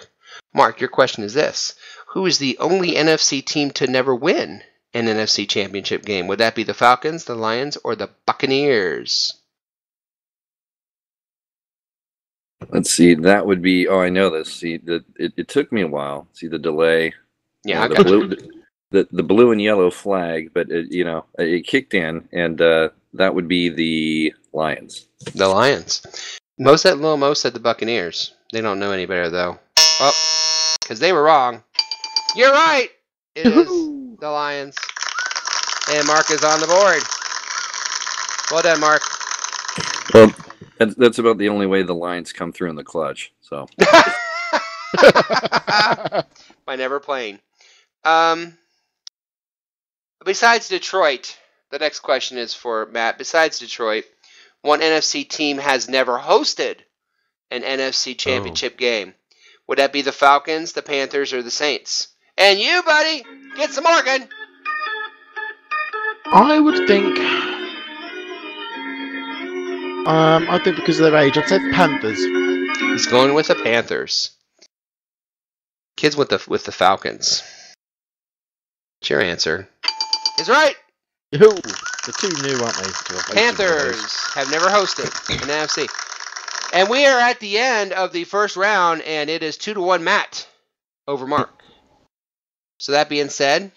Mark, your question is this: who is the only NFC team to never win an NFC Championship game? Would that be the Falcons, the Lions, or the Buccaneers? Let's see. That would be. Oh, I know this. See, it took me a while. See the delay. Yeah, the blue, the blue and yellow flag, but it kicked in, and that would be the Lions. The Lions. Mosette and Lil Mo said the Buccaneers. They don't know any better, though. Well, because they were wrong. You're right. It is the Lions. And Mark is on the board. Well done, Mark. Well, that's about the only way the Lions come through in the clutch. So. By never playing. Besides Detroit, the next question is for Matt. Besides Detroit, one NFC team has never hosted an NFC Championship game. Would that be the Falcons, the Panthers, or the Saints? And you, buddy, get some Morgan. I would think... I think because of their age, I'd say the Panthers. He's going with the Panthers. Kids with the Falcons. It's your answer. Is right. Ooh, the two new, aren't they? Panthers have never hosted an NFC. And we are at the end of the first round, and it is 2-1 Matt over Mark. So that being said,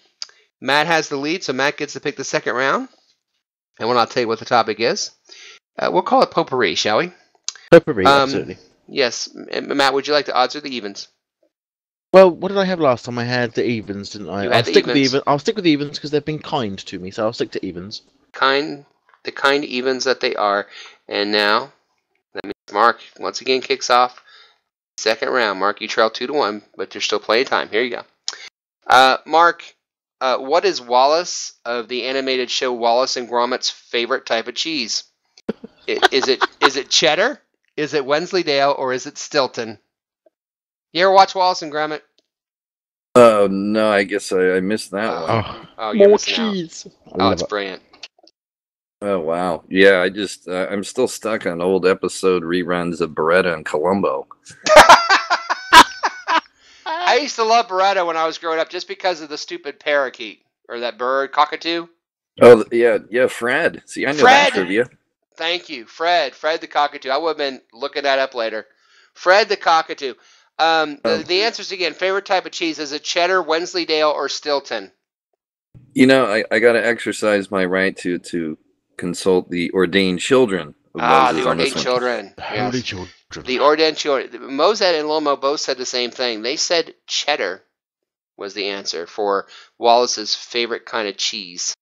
Matt has the lead, so Matt gets to pick the second round. And when I'll tell you what the topic is, we'll call it potpourri, shall we? Potpourri, absolutely. Yes. Matt, would you like the odds or the evens? Well, what did I have last time? I had the evens, didn't I? You had the evens. I'll stick with the evens because they've been kind to me, so I'll stick to evens. The kind evens that they are. And now, that means Mark once again kicks off second round. Mark, you trail 2-1, but there's still plenty of time. Here you go. Mark, what is Wallace of the animated show Wallace and Gromit's favorite type of cheese? Is it cheddar? Is it Wensleydale, or is it Stilton? You ever watch Wallace and Gromit? Oh, no, I guess I missed that one. Oh, you're more missing out. cheese. Oh, it's brilliant. Oh, wow. Yeah, I'm still stuck on old episode reruns of Beretta and Columbo. I used to love Beretta when I was growing up just because of the stupid parakeet, or that bird, cockatoo. Oh, yeah, Fred. See, I know that trivia. Thank you, Fred the cockatoo. I would have been looking that up later. Fred the cockatoo. The answers again, favorite type of cheese, is it cheddar, Wensleydale, or Stilton? I got to exercise my right to consult the ordained children. The ordained children. Yes. Holy children. The ordained children. Mosette and Lomo both said the same thing. They said cheddar was the answer for Wallace's favorite kind of cheese.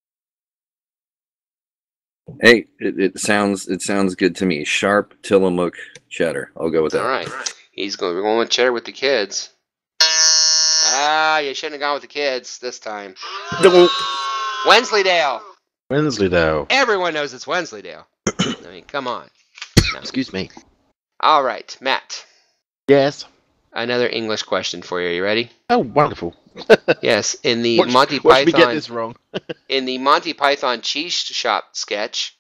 Hey, it sounds good to me. Sharp Tillamook cheddar. I'll go with that. All right. We're going with cheddar with the kids. You shouldn't have gone with the kids this time. Wensleydale. Wensleydale. Everyone knows it's Wensleydale. I mean, come on. No. Excuse me. All right, Matt. Yes. Another English question for you. Are you ready? Oh, wonderful. Yes. In the Watch me get this wrong. in the Monty Python cheese shop sketch,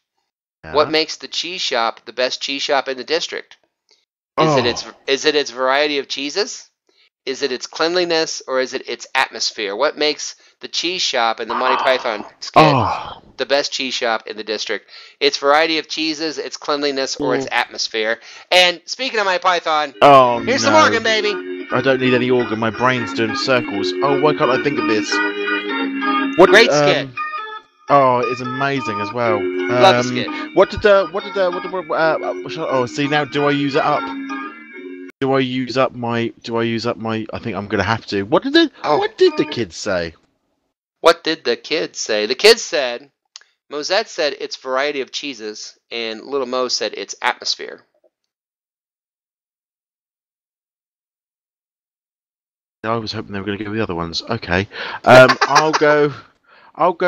what makes the cheese shop the best cheese shop in the district? Is it its variety of cheeses? Is it its cleanliness, or is it its atmosphere? What makes the cheese shop in the Monty Python sketch the best cheese shop in the district? Its variety of cheeses, its cleanliness, or its atmosphere? And speaking of Monty Python, here's some organ, baby. I don't need any organ. My brain's doing circles. Oh, why can't I think of this? Great skit. Oh, it's amazing as well. Love the skit. See, now do I use it up? Do I use up my? I think I'm gonna have to. What did the kids say? What did the kids say? The kids said, Mosette said it's variety of cheeses, and Little Mo said it's atmosphere. I was hoping they were going to go with the other ones. Okay, I'll go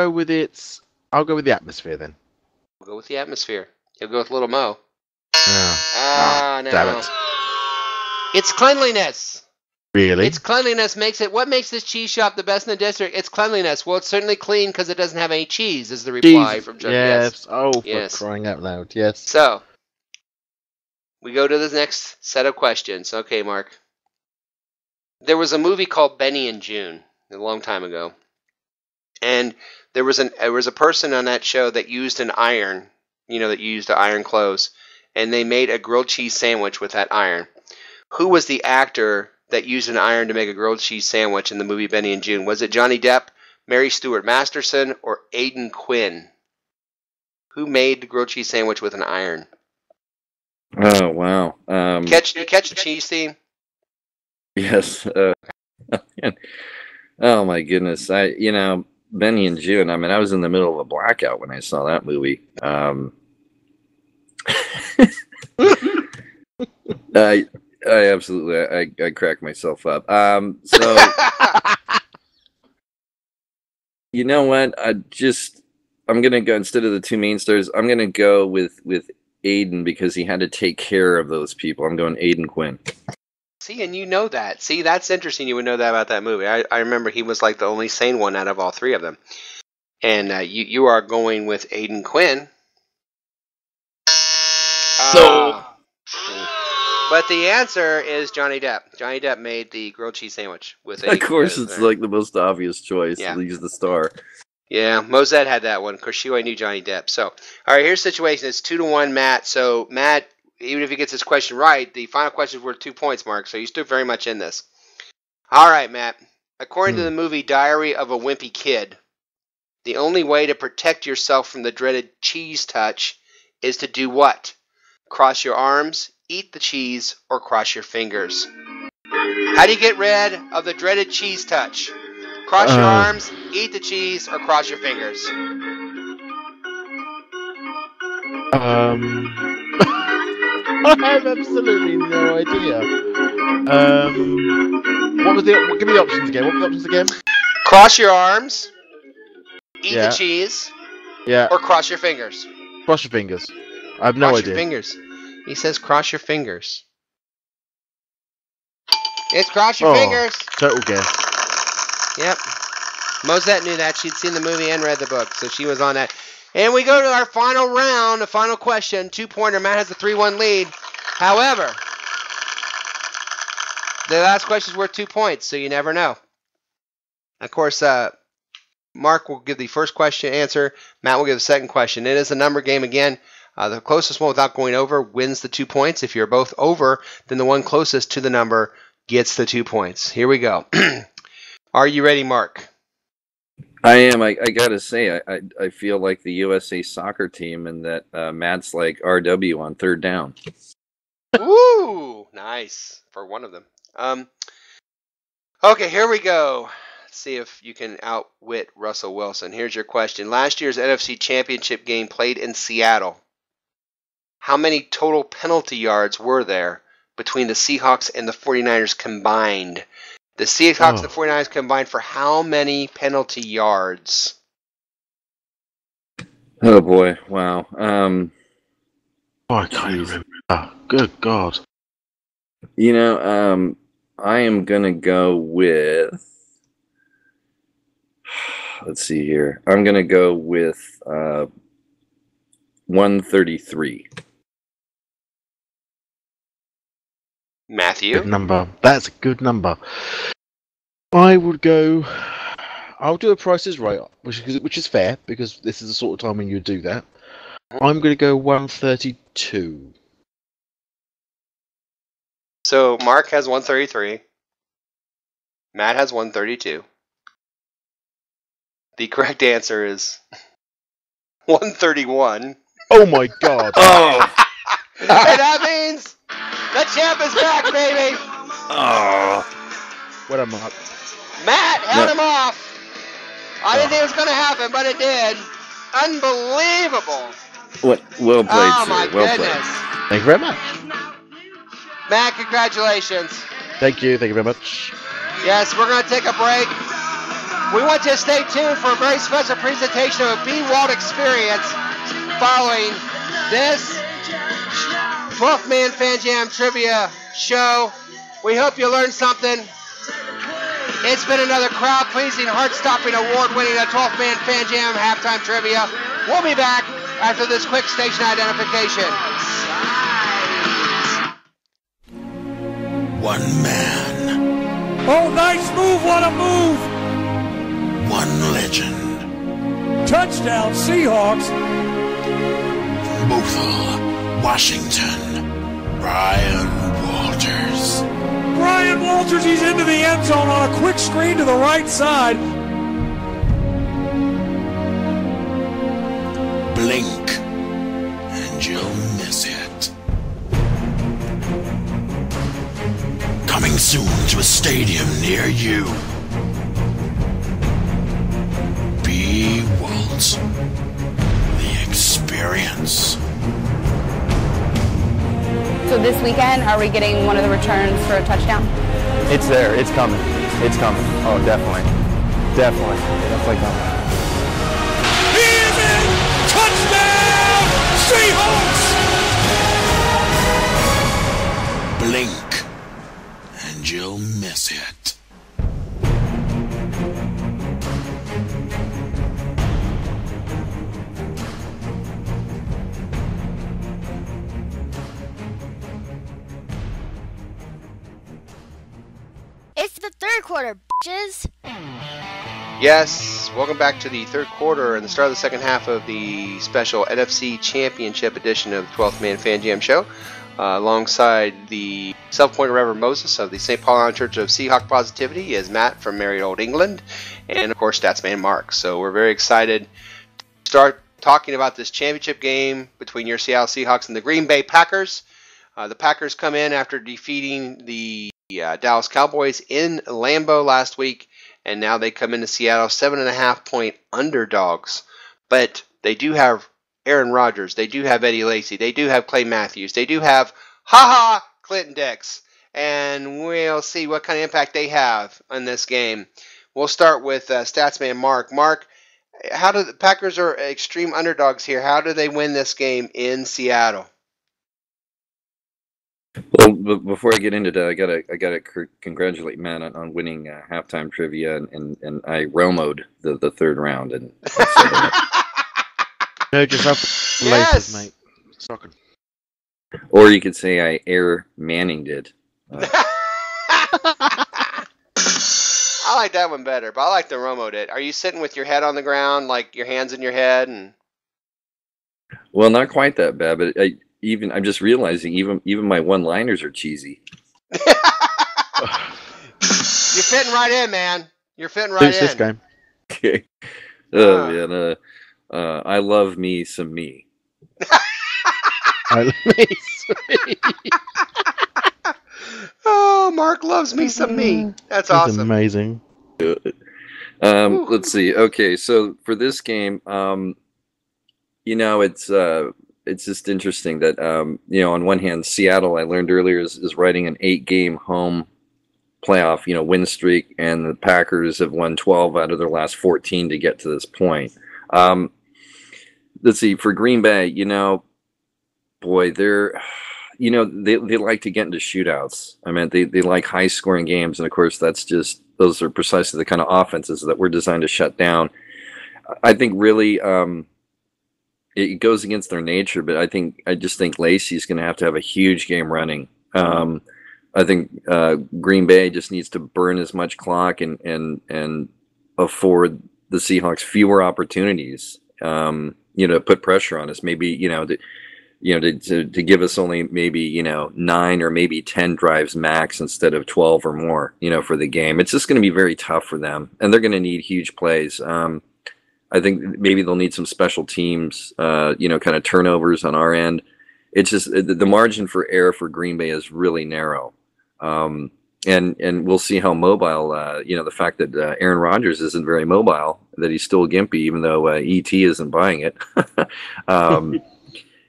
with it. I'll go with the atmosphere then. We'll go with the atmosphere. You'll go with Little Mo. No. Damn it. It's cleanliness. Really? It's cleanliness makes it. What makes this cheese shop the best in the district? It's cleanliness. Well, it's certainly clean because it doesn't have any cheese, is the reply from John. Yes. Oh, for crying out loud. Yes. So, we go to the next set of questions. Okay, Mark. There was a movie called Benny and June a long time ago. And there was a person on that show that used an iron, that you used to iron clothes, and they made a grilled cheese sandwich with that iron. Who was the actor that used an iron to make a grilled cheese sandwich in the movie Benny and June? Was it Johnny Depp, Mary Stuart Masterson, or Aidan Quinn? Who made the grilled cheese sandwich with an iron? Oh, wow. Catch the cheese theme? Yes. Oh, my goodness. Benny and June, I was in the middle of a blackout when I saw that movie. I absolutely, I crack myself up. So, you know what? I'm going to go, instead of the two main stars, I'm going to go with Aidan because he had to take care of those people. I'm going Aidan Quinn. See, and you know that. See, that's interesting. You would know that about that movie. I remember he was like the only sane one out of all three of them. And you are going with Aidan Quinn. But the answer is Johnny Depp. Johnny Depp made the grilled cheese sandwich with a. Of course, it's like the most obvious choice. Yeah. He's the star. Yeah, Mosette had that one because she knew Johnny Depp. So, all right, here's the situation. It's 2-1, Matt. So, Matt, even if he gets this question right, the final question is worth 2 points, Mark. So, you're still very much in this. All right, Matt. According to the movie Diary of a Wimpy Kid, the only way to protect yourself from the dreaded cheese touch is to do what? Cross your arms, eat the cheese, or cross your fingers. How do you get rid of the dreaded cheese touch? Cross your arms, eat the cheese, or cross your fingers. I have absolutely no idea. Give me the options again. What were the options again? Cross your arms, eat the cheese, or cross your fingers. Cross your fingers. I have no idea. Cross your fingers. He says cross your fingers. It's cross your fingers. Total guess. Yep. Mosette knew that. She'd seen the movie and read the book, so she was on that. And we go to our final round, the final question. 2-pointer. Matt has a 3-1 lead. However, the last question is worth 2 points, so you never know. Of course, Mark will give the first question answer. Matt will give the second question. It is a number game again. The closest one without going over wins the 2 points. If you're both over, then the one closest to the number gets the 2 points. Here we go. Are you ready, Mark? I am. I gotta say, I feel like the USA soccer team, and that Matt's like RW on third down. Ooh, nice for one of them. Okay, here we go. Let's see if you can outwit Russell Wilson. Here's your question. Last year's NFC Championship game played in Seattle. How many total penalty yards were there between the Seahawks and the 49ers combined? The Seahawks and the 49ers combined for how many penalty yards? Oh, boy. Wow. I can't remember. Oh, good God. I am going to go with, let's see here. I'm going to go with 133. Matthew? Good number. That's a good number. I'll do a Price is Right, which is fair, because this is the sort of time when you do that. I'm going to go 132. So Mark has 133. Matt has 132. The correct answer is 131. Oh my god. Oh! And that means the champ is back, baby! Oh! What am I? Matt held him off. I didn't think it was going to happen, but it did. Unbelievable. What? Well played, Oh, sir. my Well goodness. played. Thank you very much. Matt, congratulations. Thank you very much. Yes, we're going to take a break. We want you to stay tuned for a very special presentation of a B-Walt experience following this 12th Man Fan Jam Trivia show. We hope you learned something. It's been another crowd-pleasing, heart-stopping, award-winning 12th Man Fan Jam halftime trivia. We'll be back after this quick station identification. One man, Oh, nice move. What a move. one legend. Touchdown, Seahawks. Bothell, Washington, Bryan Walters. Bryan Walters, he's into the end zone on a quick screen to the right side. Blink, and you'll miss it. Coming soon to a stadium near you. B-Walt, the experience. So this weekend, are we getting one of the returns for a touchdown? It's there. It's coming. It's coming. Oh, definitely. Definitely. Definitely coming. He is in! Touchdown! Seahawks! Blink, and you'll miss it. It's the third quarter, bitches. Yes, welcome back to the third quarter and the start of the second half of the special NFC Championship edition of the 12th Man Fan Jam Show. Alongside the self-appointed Reverend Moses of the St. Paul Island Church of Seahawk Positivity is Matt from merry old England, and of course Statsman Mark. So we're very excited to start talking about this championship game between your Seattle Seahawks and the Green Bay Packers. The Packers come in after defeating the Dallas Cowboys in Lambeau last week, and now they come into Seattle 7.5-point underdogs. But they do have Aaron Rodgers, they do have Eddie Lacy, they do have Clay Matthews, they do have Clinton Dix, and we'll see what kind of impact they have on this game. We'll start with Statsman Mark. Mark, how do the Packers are extreme underdogs here? How do they win this game in Seattle? Well, before I get into that, I gotta congratulate Matt on winning halftime trivia, and I Romo'd the third round, and No, just up Yes! laters, mate. Soccer. or you could say I Air Manning'd it. I like that one better, but I like the Romo it. Are you sitting with your head on the ground, like your hands in your head? And Well, not quite that bad, but I'm just realizing even my one-liners are cheesy. you're fitting right in, man. You're fitting right Who's in. this game? Okay. Oh man, I love me some me. Oh, Mark loves me some me. That's That's awesome. amazing. Let's see. Okay, so for this game, it's just interesting that on one hand, Seattle, I learned earlier, is riding an 8-game home playoff win streak, and the Packers have won 12 out of their last 14 to get to this point. Let's see, for Green Bay, boy, they're they like to get into shootouts. I mean, they like high scoring games, and of course those are precisely the kind of offenses that we're designed to shut down. I think really it goes against their nature, but I just think Lacey's going to have a huge game running. I think Green Bay just needs to burn as much clock and afford the Seahawks fewer opportunities. To put pressure on us. Maybe to give us only maybe 9 or maybe 10 drives max instead of 12 or more. For the game, it's just going to be very tough for them, and they're going to need huge plays. I think maybe they'll need some special teams, kind of turnovers on our end. It's just the margin for error for Green Bay is really narrow. And we'll see how mobile, the fact that Aaron Rodgers isn't very mobile, that he's still gimpy, even though ET isn't buying it.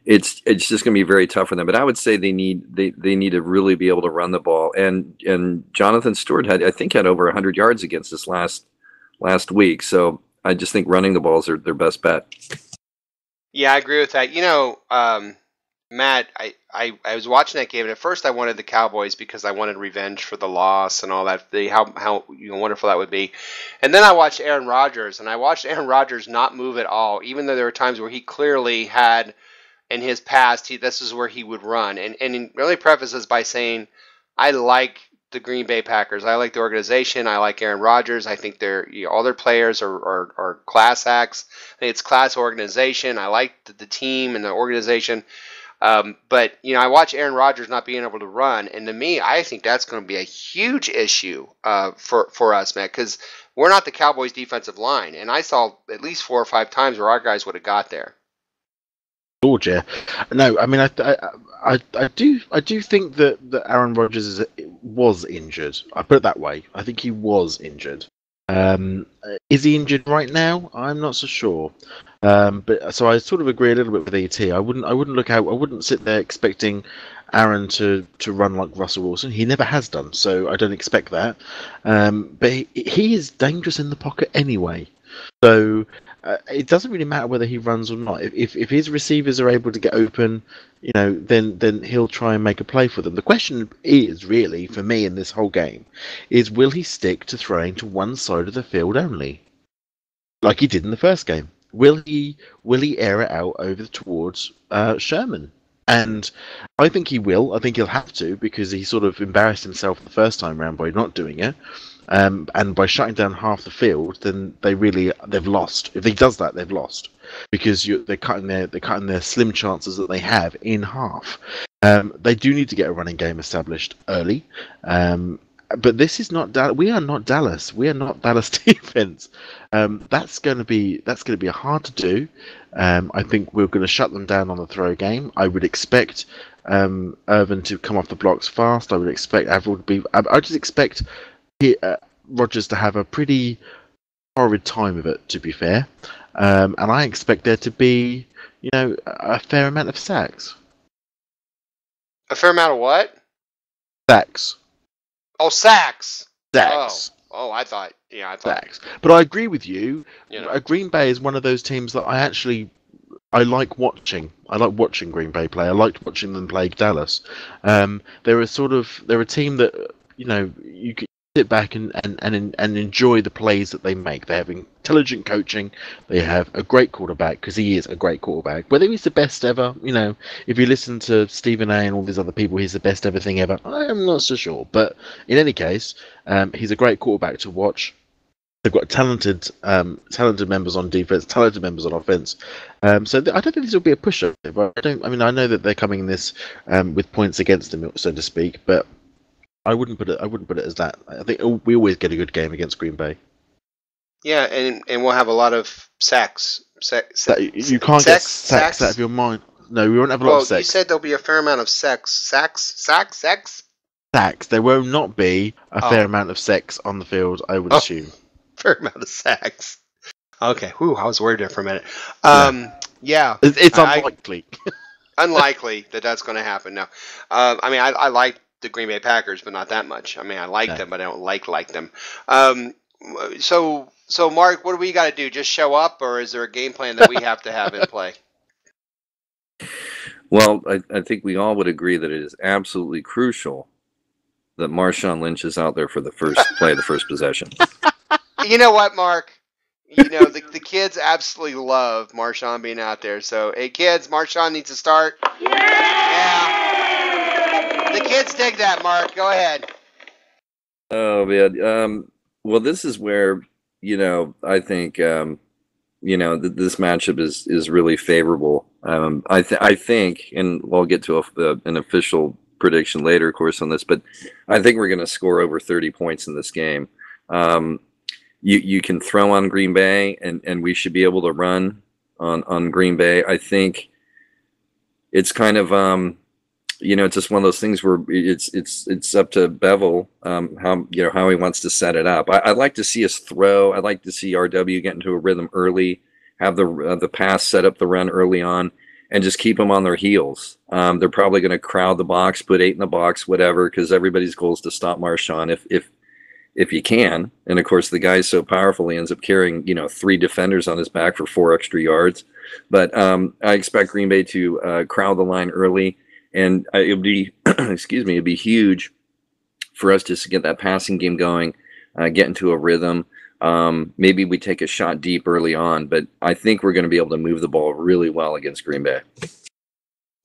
It's just going to be very tough for them. But I would say they need to really be able to run the ball. And Jonathan Stewart had over 100 yards against us last week. So I just think running the ball is their best bet. Yeah, I agree with that. Matt, I was watching that game, and at first I wanted the Cowboys because I wanted revenge for the loss and all that, how wonderful that would be. And then I watched Aaron Rodgers, and I watched Aaron Rodgers not move at all, even though there were times where he clearly had, in his past, this is where he would run. And he really prefaces by saying, I like the Green Bay Packers. I like the organization. I like Aaron Rodgers. I think all their players are class acts. I think it's class organization. I like the team and the organization. But I watch Aaron Rodgers not being able to run, and to me, I think that's going to be a huge issue for us, Matt, because we're not the Cowboys' defensive line, and I saw at least 4 or 5 times where our guys would have got there. Georgia, no, I mean, I do think that Aaron Rodgers was injured. I put it that way. I think he was injured. Is he injured right now? I'm not so sure. But so I sort of agree a little bit with ET. I wouldn't sit there expecting Aaron to run like Russell Wilson. He never has done, so I don't expect that. But he is dangerous in the pocket anyway. So it doesn't really matter whether he runs or not. If his receivers are able to get open, then he'll try and make a play for them. The question is really, for me in this whole game, is will he stick to throwing to one side of the field only, like he did in the first game? Will he air it out over towards Sherman? And I think he will. I think he'll have to, because he sort of embarrassed himself the first time round by not doing it. And by shutting down half the field, then they've lost. If he does that, they've lost, because they're cutting their slim chances that they have in half. They do need to get a running game established early. But this is not we are not Dallas. We are not Dallas defense. That's going to be hard to do. I think we're going to shut them down on the throw game. I would expect Irvin to come off the blocks fast. I would expect Avril to be. I just expect Rodgers to have a pretty horrid time of it, to be fair. And I expect there to be, a fair amount of sacks. A fair amount of what? Sacks. Oh, sacks. Sacks. Oh, I thought. Sacks. But I agree with you. Green Bay is one of those teams that I like watching. I like watching Green Bay play. I liked watching them play Dallas. They're a team that you can sit back and enjoy the plays that they make. They have intelligent coaching. They have a great quarterback, because he is a great quarterback. Whether he's the best ever, if you listen to Stephen A. and all these other people, he's the best ever thing ever. I'm not so sure. But in any case, he's a great quarterback to watch. They've got talented members on defense, talented members on offense. So I don't think this will be a pushover. I know that they're coming in this with points against them, so to speak, but I wouldn't put it as that. I think we always get a good game against Green Bay. Yeah, and we'll have a lot of sacks. You can't get sacks out of your mind. No, we won't have a lot of sacks. Well, you said there'll be a fair amount of sacks. Sacks. There will not be a fair amount of sex on the field, I would assume. Fair amount of sacks. Okay. Whew, I was worried there for a minute. Yeah. It's unlikely. Unlikely that's going to happen. No. I like the Green Bay Packers, but not that much. I like them, but I don't like them. So Mark, what do we got to do? Just show up, or is there a game plan that we have to have in play? Well, I think we all would agree that it is absolutely crucial that Marshawn Lynch is out there for the first play of the first possession. You know what, Mark? You know, the kids absolutely love Marshawn being out there. So, hey, kids, Marshawn needs to start. Yeah. The kids dig that, Mark. Go ahead. Oh, man. Well, this is where, I think, this matchup is really favorable. I think, and we'll get to an official prediction later, of course, on this, but I think we're going to score over 30 points in this game. You can throw on Green Bay, and we should be able to run on Green Bay. I think it's kind of it's just one of those things where it's up to Bevel how he wants to set it up. I'd like to see us throw. I'd like to see RW get into a rhythm early, have the pass set up the run early on, and just keep them on their heels. They're probably going to crowd the box, put 8 in the box, whatever, because everybody's goal is to stop Marshawn if you can. And of course, the guy's so powerful, he ends up carrying 3 defenders on his back for 4 extra yards. But I expect Green Bay to crowd the line early, and it would be it'd be huge for us just to get that passing game going, get into a rhythm. Maybe we take a shot deep early on, but I think we're going to be able to move the ball really well against Green Bay.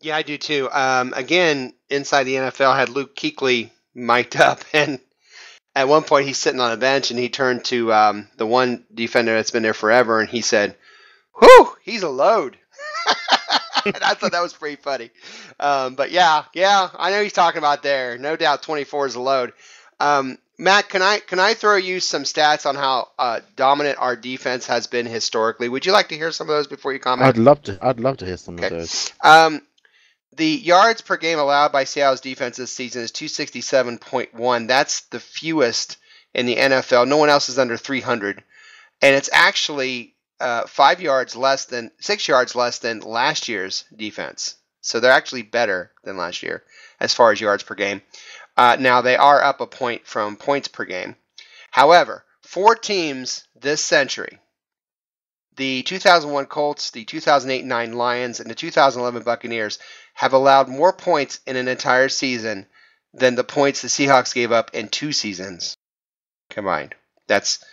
Yeah, I do too. Again, inside the NFL, had Luke Kuechly mic'd up, and at one point he's sitting on a bench, and he turned to the one defender that's been there forever, and he said, "Whew, he's a load." And I thought that was pretty funny. But yeah, I know he's talking about there. No doubt 24 is a load. Matt, can I throw you some stats on how dominant our defense has been historically? Would you like to hear some of those before you comment? I'd love to hear some of those. The yards per game allowed by Seattle's defense this season is 267.1. That's the fewest in the NFL. No one else is under 300. And it's actually 6 yards less than last year's defense. So they're actually better than last year as far as yards per game. Now, they are up a point from points per game. However, 4 teams this century, the 2001 Colts, the 2008-9 Lions, and the 2011 Buccaneers, have allowed more points in an entire season than the points the Seahawks gave up in 2 seasons combined. That's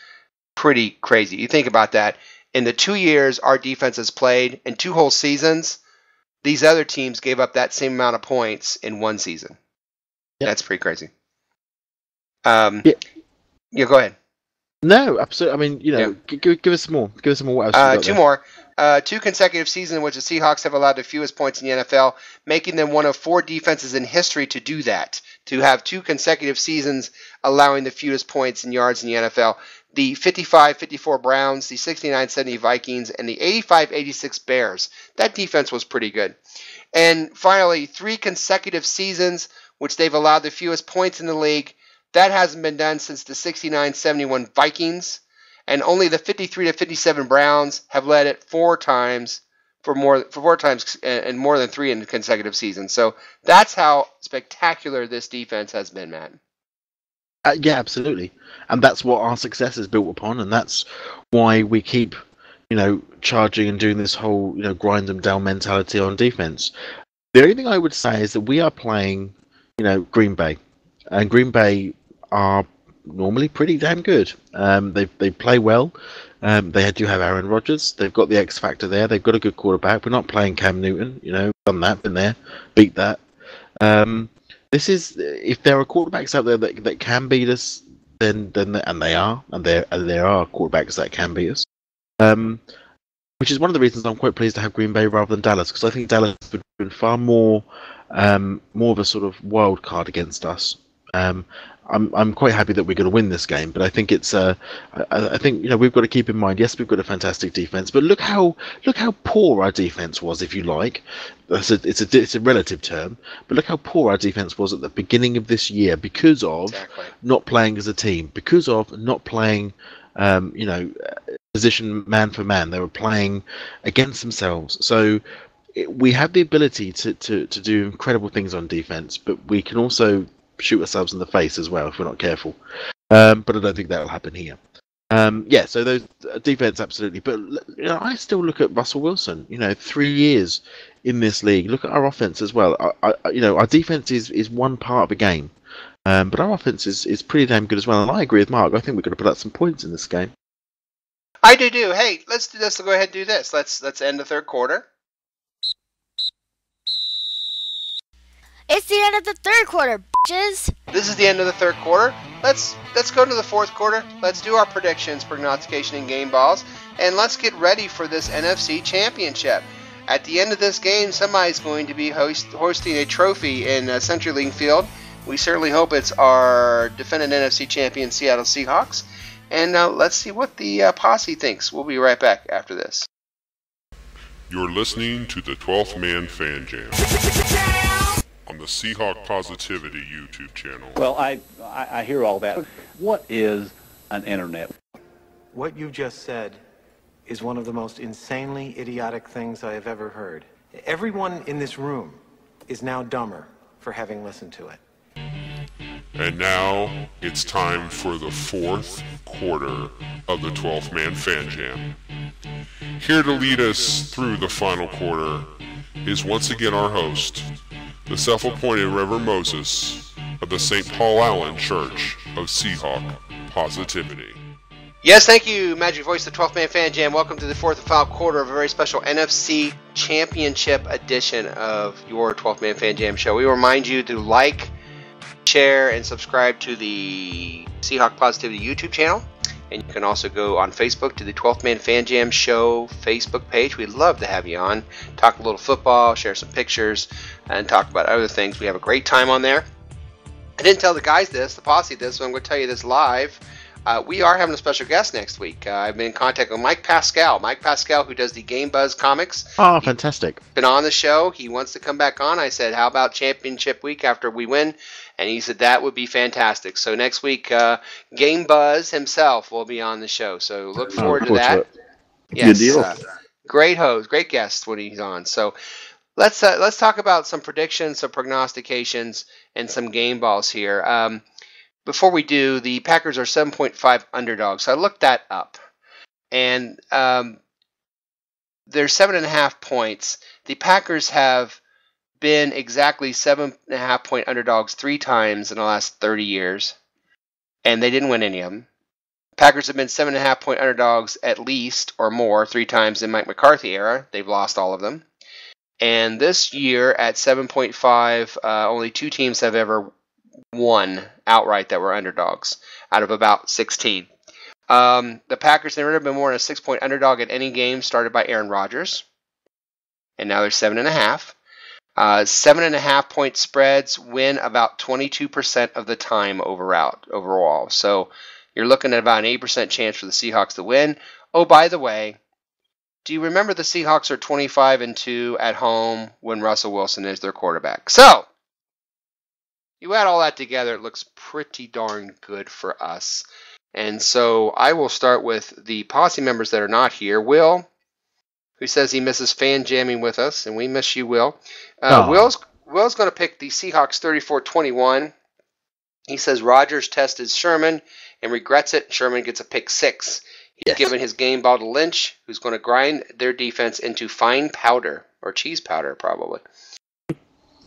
pretty crazy. You think about that. In the 2 years our defense has played, in 2 whole seasons, these other teams gave up that same amount of points in 1 season. Yep. That's pretty crazy. Yeah, go ahead. No, absolutely. I mean, give us some more. Give us some more. What else 2 more. 2 consecutive seasons in which the Seahawks have allowed the fewest points in the NFL, making them one of 4 defenses in history to do that, to have 2 consecutive seasons allowing the fewest points in yards in the NFL. The 55-54 Browns, the 69-70 Vikings, and the 85-86 Bears. That defense was pretty good. And finally, 3 consecutive seasons which they've allowed the fewest points in the league. That hasn't been done since the 69-71 Vikings. And only the 53-57 Browns have led it 4 times for 4 times and more than 3 in consecutive seasons. So that's how spectacular this defense has been, Matt. Yeah, absolutely. And that's what our success is built upon, and that's why we keep, charging and doing this whole, grind them down mentality on defense. The only thing I would say is that we are playing, Green Bay, and Green Bay are normally pretty damn good. They play well. They do have Aaron Rodgers. They've got the X factor there. They've got a good quarterback. We're not playing Cam Newton. Done that, been there, beat that. This is, if there are quarterbacks out there that can beat us, then and there are quarterbacks that can beat us. Which is one of the reasons I'm quite pleased to have Green Bay rather than Dallas, because I think Dallas would have been far more of a sort of wild card against us. I'm quite happy that we're going to win this game, but I think it's I think we've got to keep in mind. Yes, we've got a fantastic defense, but look how poor our defense was. If you like, it's a relative term, but look how poor our defense was at the beginning of this year because of not playing as a team, because of not playing position man for man. They were playing against themselves. So we have the ability to do incredible things on defense, but we can also shoot ourselves in the face as well if we're not careful. But I don't think that will happen here. Yeah, so those defense absolutely, but I still look at Russell Wilson. 3 years in this league. Look at our offense as well. Our defense is one part of a game, but our offense is pretty damn good as well. And I agree with Mark. I think we're going to put up some points in this game. I do. Hey, let's do this. Let's go ahead and do this. Let's end the third quarter. It's the end of the third quarter, bitches. This is the end of the third quarter. Let's go to the fourth quarter. Let's do our predictions, prognostication, and game balls, and let's get ready for this NFC Championship. At the end of this game, somebody's going to be hosting a trophy in CenturyLink Field. We certainly hope it's our defending NFC champion Seattle Seahawks. And let's see what the posse thinks. We'll be right back after this. You're listening to the 12th Man Fan Jam on the Seahawk Positivity YouTube channel. Well, I hear all that. What is an internet? What you just said is one of the most insanely idiotic things I have ever heard. Everyone in this room is now dumber for having listened to it. And now it's time for the fourth quarter of the 12th Man Fan Jam. Here to lead us through the final quarter is once again our host, the self-appointed Reverend Moses of the St. Paul Allen Church of Seahawk Positivity. Yes, thank you, Magic Voice, the 12th Man Fan Jam. Welcome to the fourth and final quarter of a very special NFC Championship edition of your 12th Man Fan Jam show. We remind you to like, share, and subscribe to the Seahawk Positivity YouTube channel. And you can also go on Facebook to the 12th Man Fan Jam Show Facebook page. We'd love to have you on. Talk a little football, share some pictures, and talk about other things. We have a great time on there. I didn't tell the guys this, the posse this, so I'm going to tell you this live. We are having a special guest next week. I've been in contact with Mike Pascal. Mike Pascal, who does the Game Buzz comics. Oh, fantastic. He's been on the show. He wants to come back on. I said, how about championship week after we win? And he said that would be fantastic. So next week, Game Buzz himself will be on the show. So look forward to that. Yes, good deal. Great host, great guest when he's on. So let's talk about some predictions, some prognostications, and some game balls here. Before we do, the Packers are 7.5 underdogs. So I looked that up, and they're 7.5 points. The Packers have been exactly 7.5 point underdogs 3 times in the last 30 years, and they didn't win any of them. Packers have been 7.5 point underdogs at least or more 3 times in Mike McCarthy era. They've lost all of them. And this year at 7.5, only 2 teams have ever won outright that were underdogs out of about 16. The Packers never have been more than a 6-point underdog at any game started by Aaron Rodgers, and now they're 7.5. 7.5 point spreads win about 22% of the time overall. So you're looking at about an 8% chance for the Seahawks to win. Oh, by the way, do you remember the Seahawks are 25-2 at home when Russell Wilson is their quarterback? So you add all that together, it looks pretty darn good for us. And so I will start with the posse members that are not here. Will, who says he misses fan jamming with us, and we miss you, Will. Will's going to pick the Seahawks 34-21. He says Rodgers tested Sherman and regrets it. Sherman gets a pick 6. He's given his game ball to Lynch, who's going to grind their defense into fine powder, or cheese powder, probably.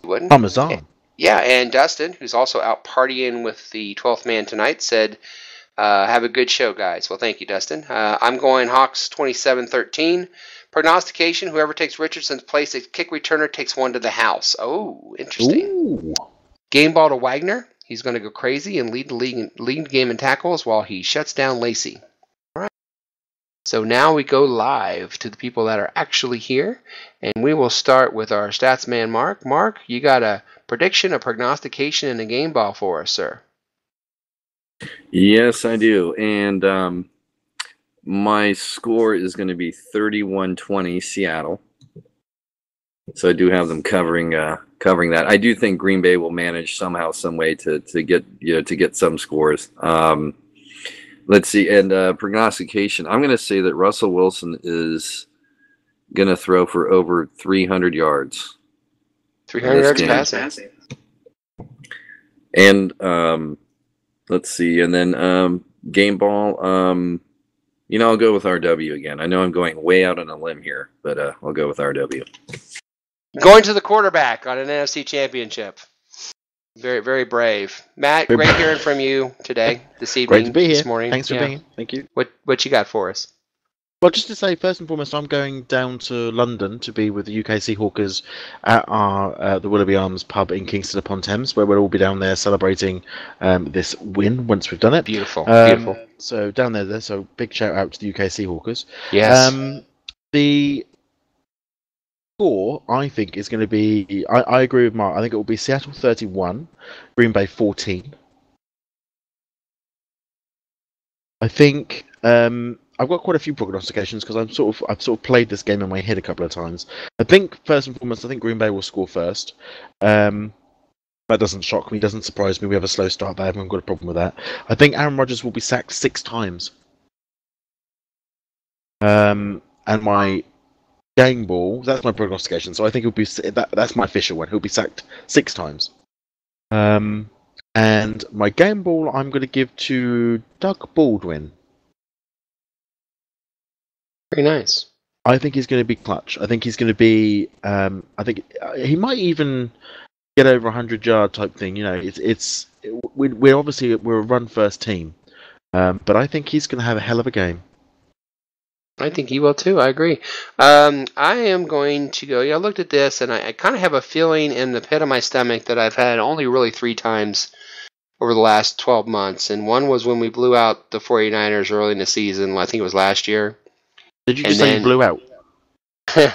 Wouldn't? Parmesan. Yeah, and Dustin, who's also out partying with the 12th man tonight, said, have a good show, guys. Well, thank you, Dustin. I'm going Hawks 27-13. Prognostication, whoever takes Richardson's place as kick returner takes one to the house. Oh, interesting. Ooh. Game ball to Wagner. He's going to go crazy and lead the game in tackles while he shuts down Lacey. All right. So now we go live to the people that are actually here, and we will start with our stats man, Mark. Mark, you got a prediction, a prognostication, and a game ball for us, sir. Yes, I do. And my score is going to be 31-20 Seattle. So I do have them covering that. I do think Green Bay will manage somehow, some way to get some scores. Let's see. And prognostication, I'm going to say that Russell Wilson is going to throw for over 300 yards. 300 yards passing. And let's see. And then game ball. I'll go with RW again. I know I'm going way out on a limb here, but I'll go with RW. Going to the quarterback on an NFC Championship. Very, very brave. Matt, great hearing from you today, this evening, Great to be here. this morning. Thanks for being here. Thank you. What you got for us? Well, just to say, first and foremost, I'm going down to London to be with the UK Seahawkers at our the Willoughby Arms pub in Kingston upon Thames, where we'll all be down there celebrating this win once we've done it. Beautiful, beautiful. So down there, so big shout out to the UK Seahawkers. Yes. The score, I think, is going to be. I agree with Mark. I think it will be Seattle 31, Green Bay 14. I think. I've got quite a few prognostications because I've sort of played this game in my head a couple of times. I think first and foremost, I think Green Bay will score first. That doesn't shock me, doesn't surprise me. We have a slow start there. I haven't got a problem with that. I think Aaron Rodgers will be sacked 6 times. And my game ball, that's my prognostication. So I think that's my official one. He'll be sacked 6 times. And my game ball, I'm going to give to Doug Baldwin. Very nice. I think he's going to be clutch. I think he's going to be. I think he might even get over 100-yard type thing. We're a run first team, but I think he's going to have a hell of a game. I think he will too. I agree. I am going to go. I looked at this and I kind of have a feeling in the pit of my stomach that I've had only really 3 times over the last 12 months, and one was when we blew out the 49ers early in the season. I think it was last year. Did you just say you blew out? You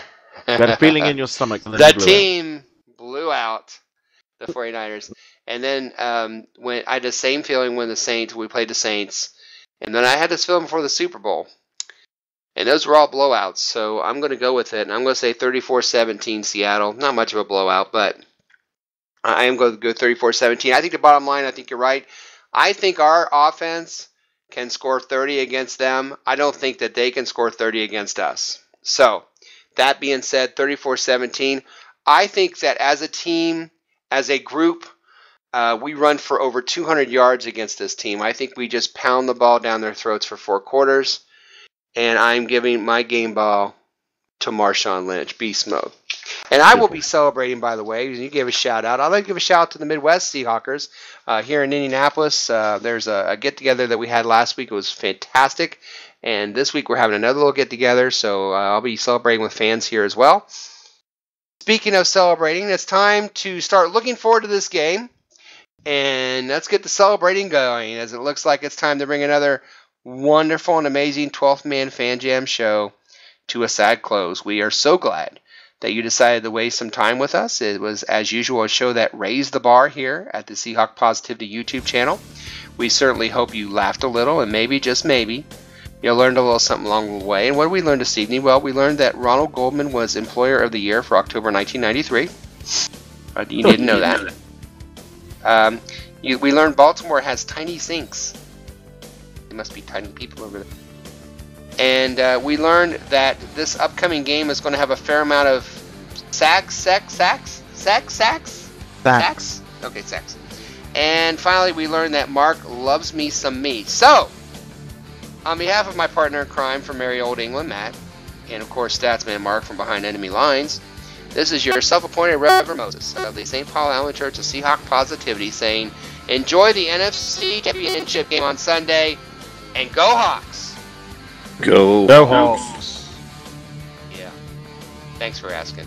had a feeling in your stomach. The team blew out the 49ers. And then when I had the same feeling when we played the Saints. And then I had this feeling before the Super Bowl. And those were all blowouts. So I'm going to go with it. And I'm going to say 34-17 Seattle. Not much of a blowout, but I am going to go 34-17. I think the bottom line, I think you're right. I think our offense can score 30 against them. I don't think that they can score 30 against us. So, that being said, 34-17. I think that as a team, as a group, we run for over 200 yards against this team. I think we just pound the ball down their throats for 4 quarters. And I'm giving my game ball to Marshawn Lynch, beast mode. And I will be celebrating, by the way. You gave a shout out. I'd like to give a shout out to the Midwest Seahawkers here in Indianapolis. There's a get-together that we had last week. It was fantastic. And this week we're having another little get-together, so I'll be celebrating with fans here as well. Speaking of celebrating, it's time to start looking forward to this game. And let's get the celebrating going, as it looks like it's time to bring another wonderful and amazing 12th Man Fan Jam show to a sad close. We are so glad that you decided to waste some time with us. It was, as usual, a show that raised the bar here at the Seahawk Positivity YouTube channel. We certainly hope you laughed a little, and maybe, just maybe, you learned a little something along the way. And what did we learn this evening? Well, we learned that Ronald Goldman was Employer of the Year for October 1993. You didn't know that. We learned Baltimore has tiny sinks. There must be tiny people over there. And we learned that this upcoming game is going to have a fair amount of sacks? Okay, sacks. And finally, we learned that Mark loves me some me. So, on behalf of my partner in crime from merry old England, Matt, and of course, Statsman Mark from behind enemy lines, this is your self-appointed Reverend Moses of the St. Paul Allen Church of Seahawk Positivity saying, enjoy the NFC Championship game on Sunday, and go Hawks! Go Hawks! Yeah. Thanks for asking.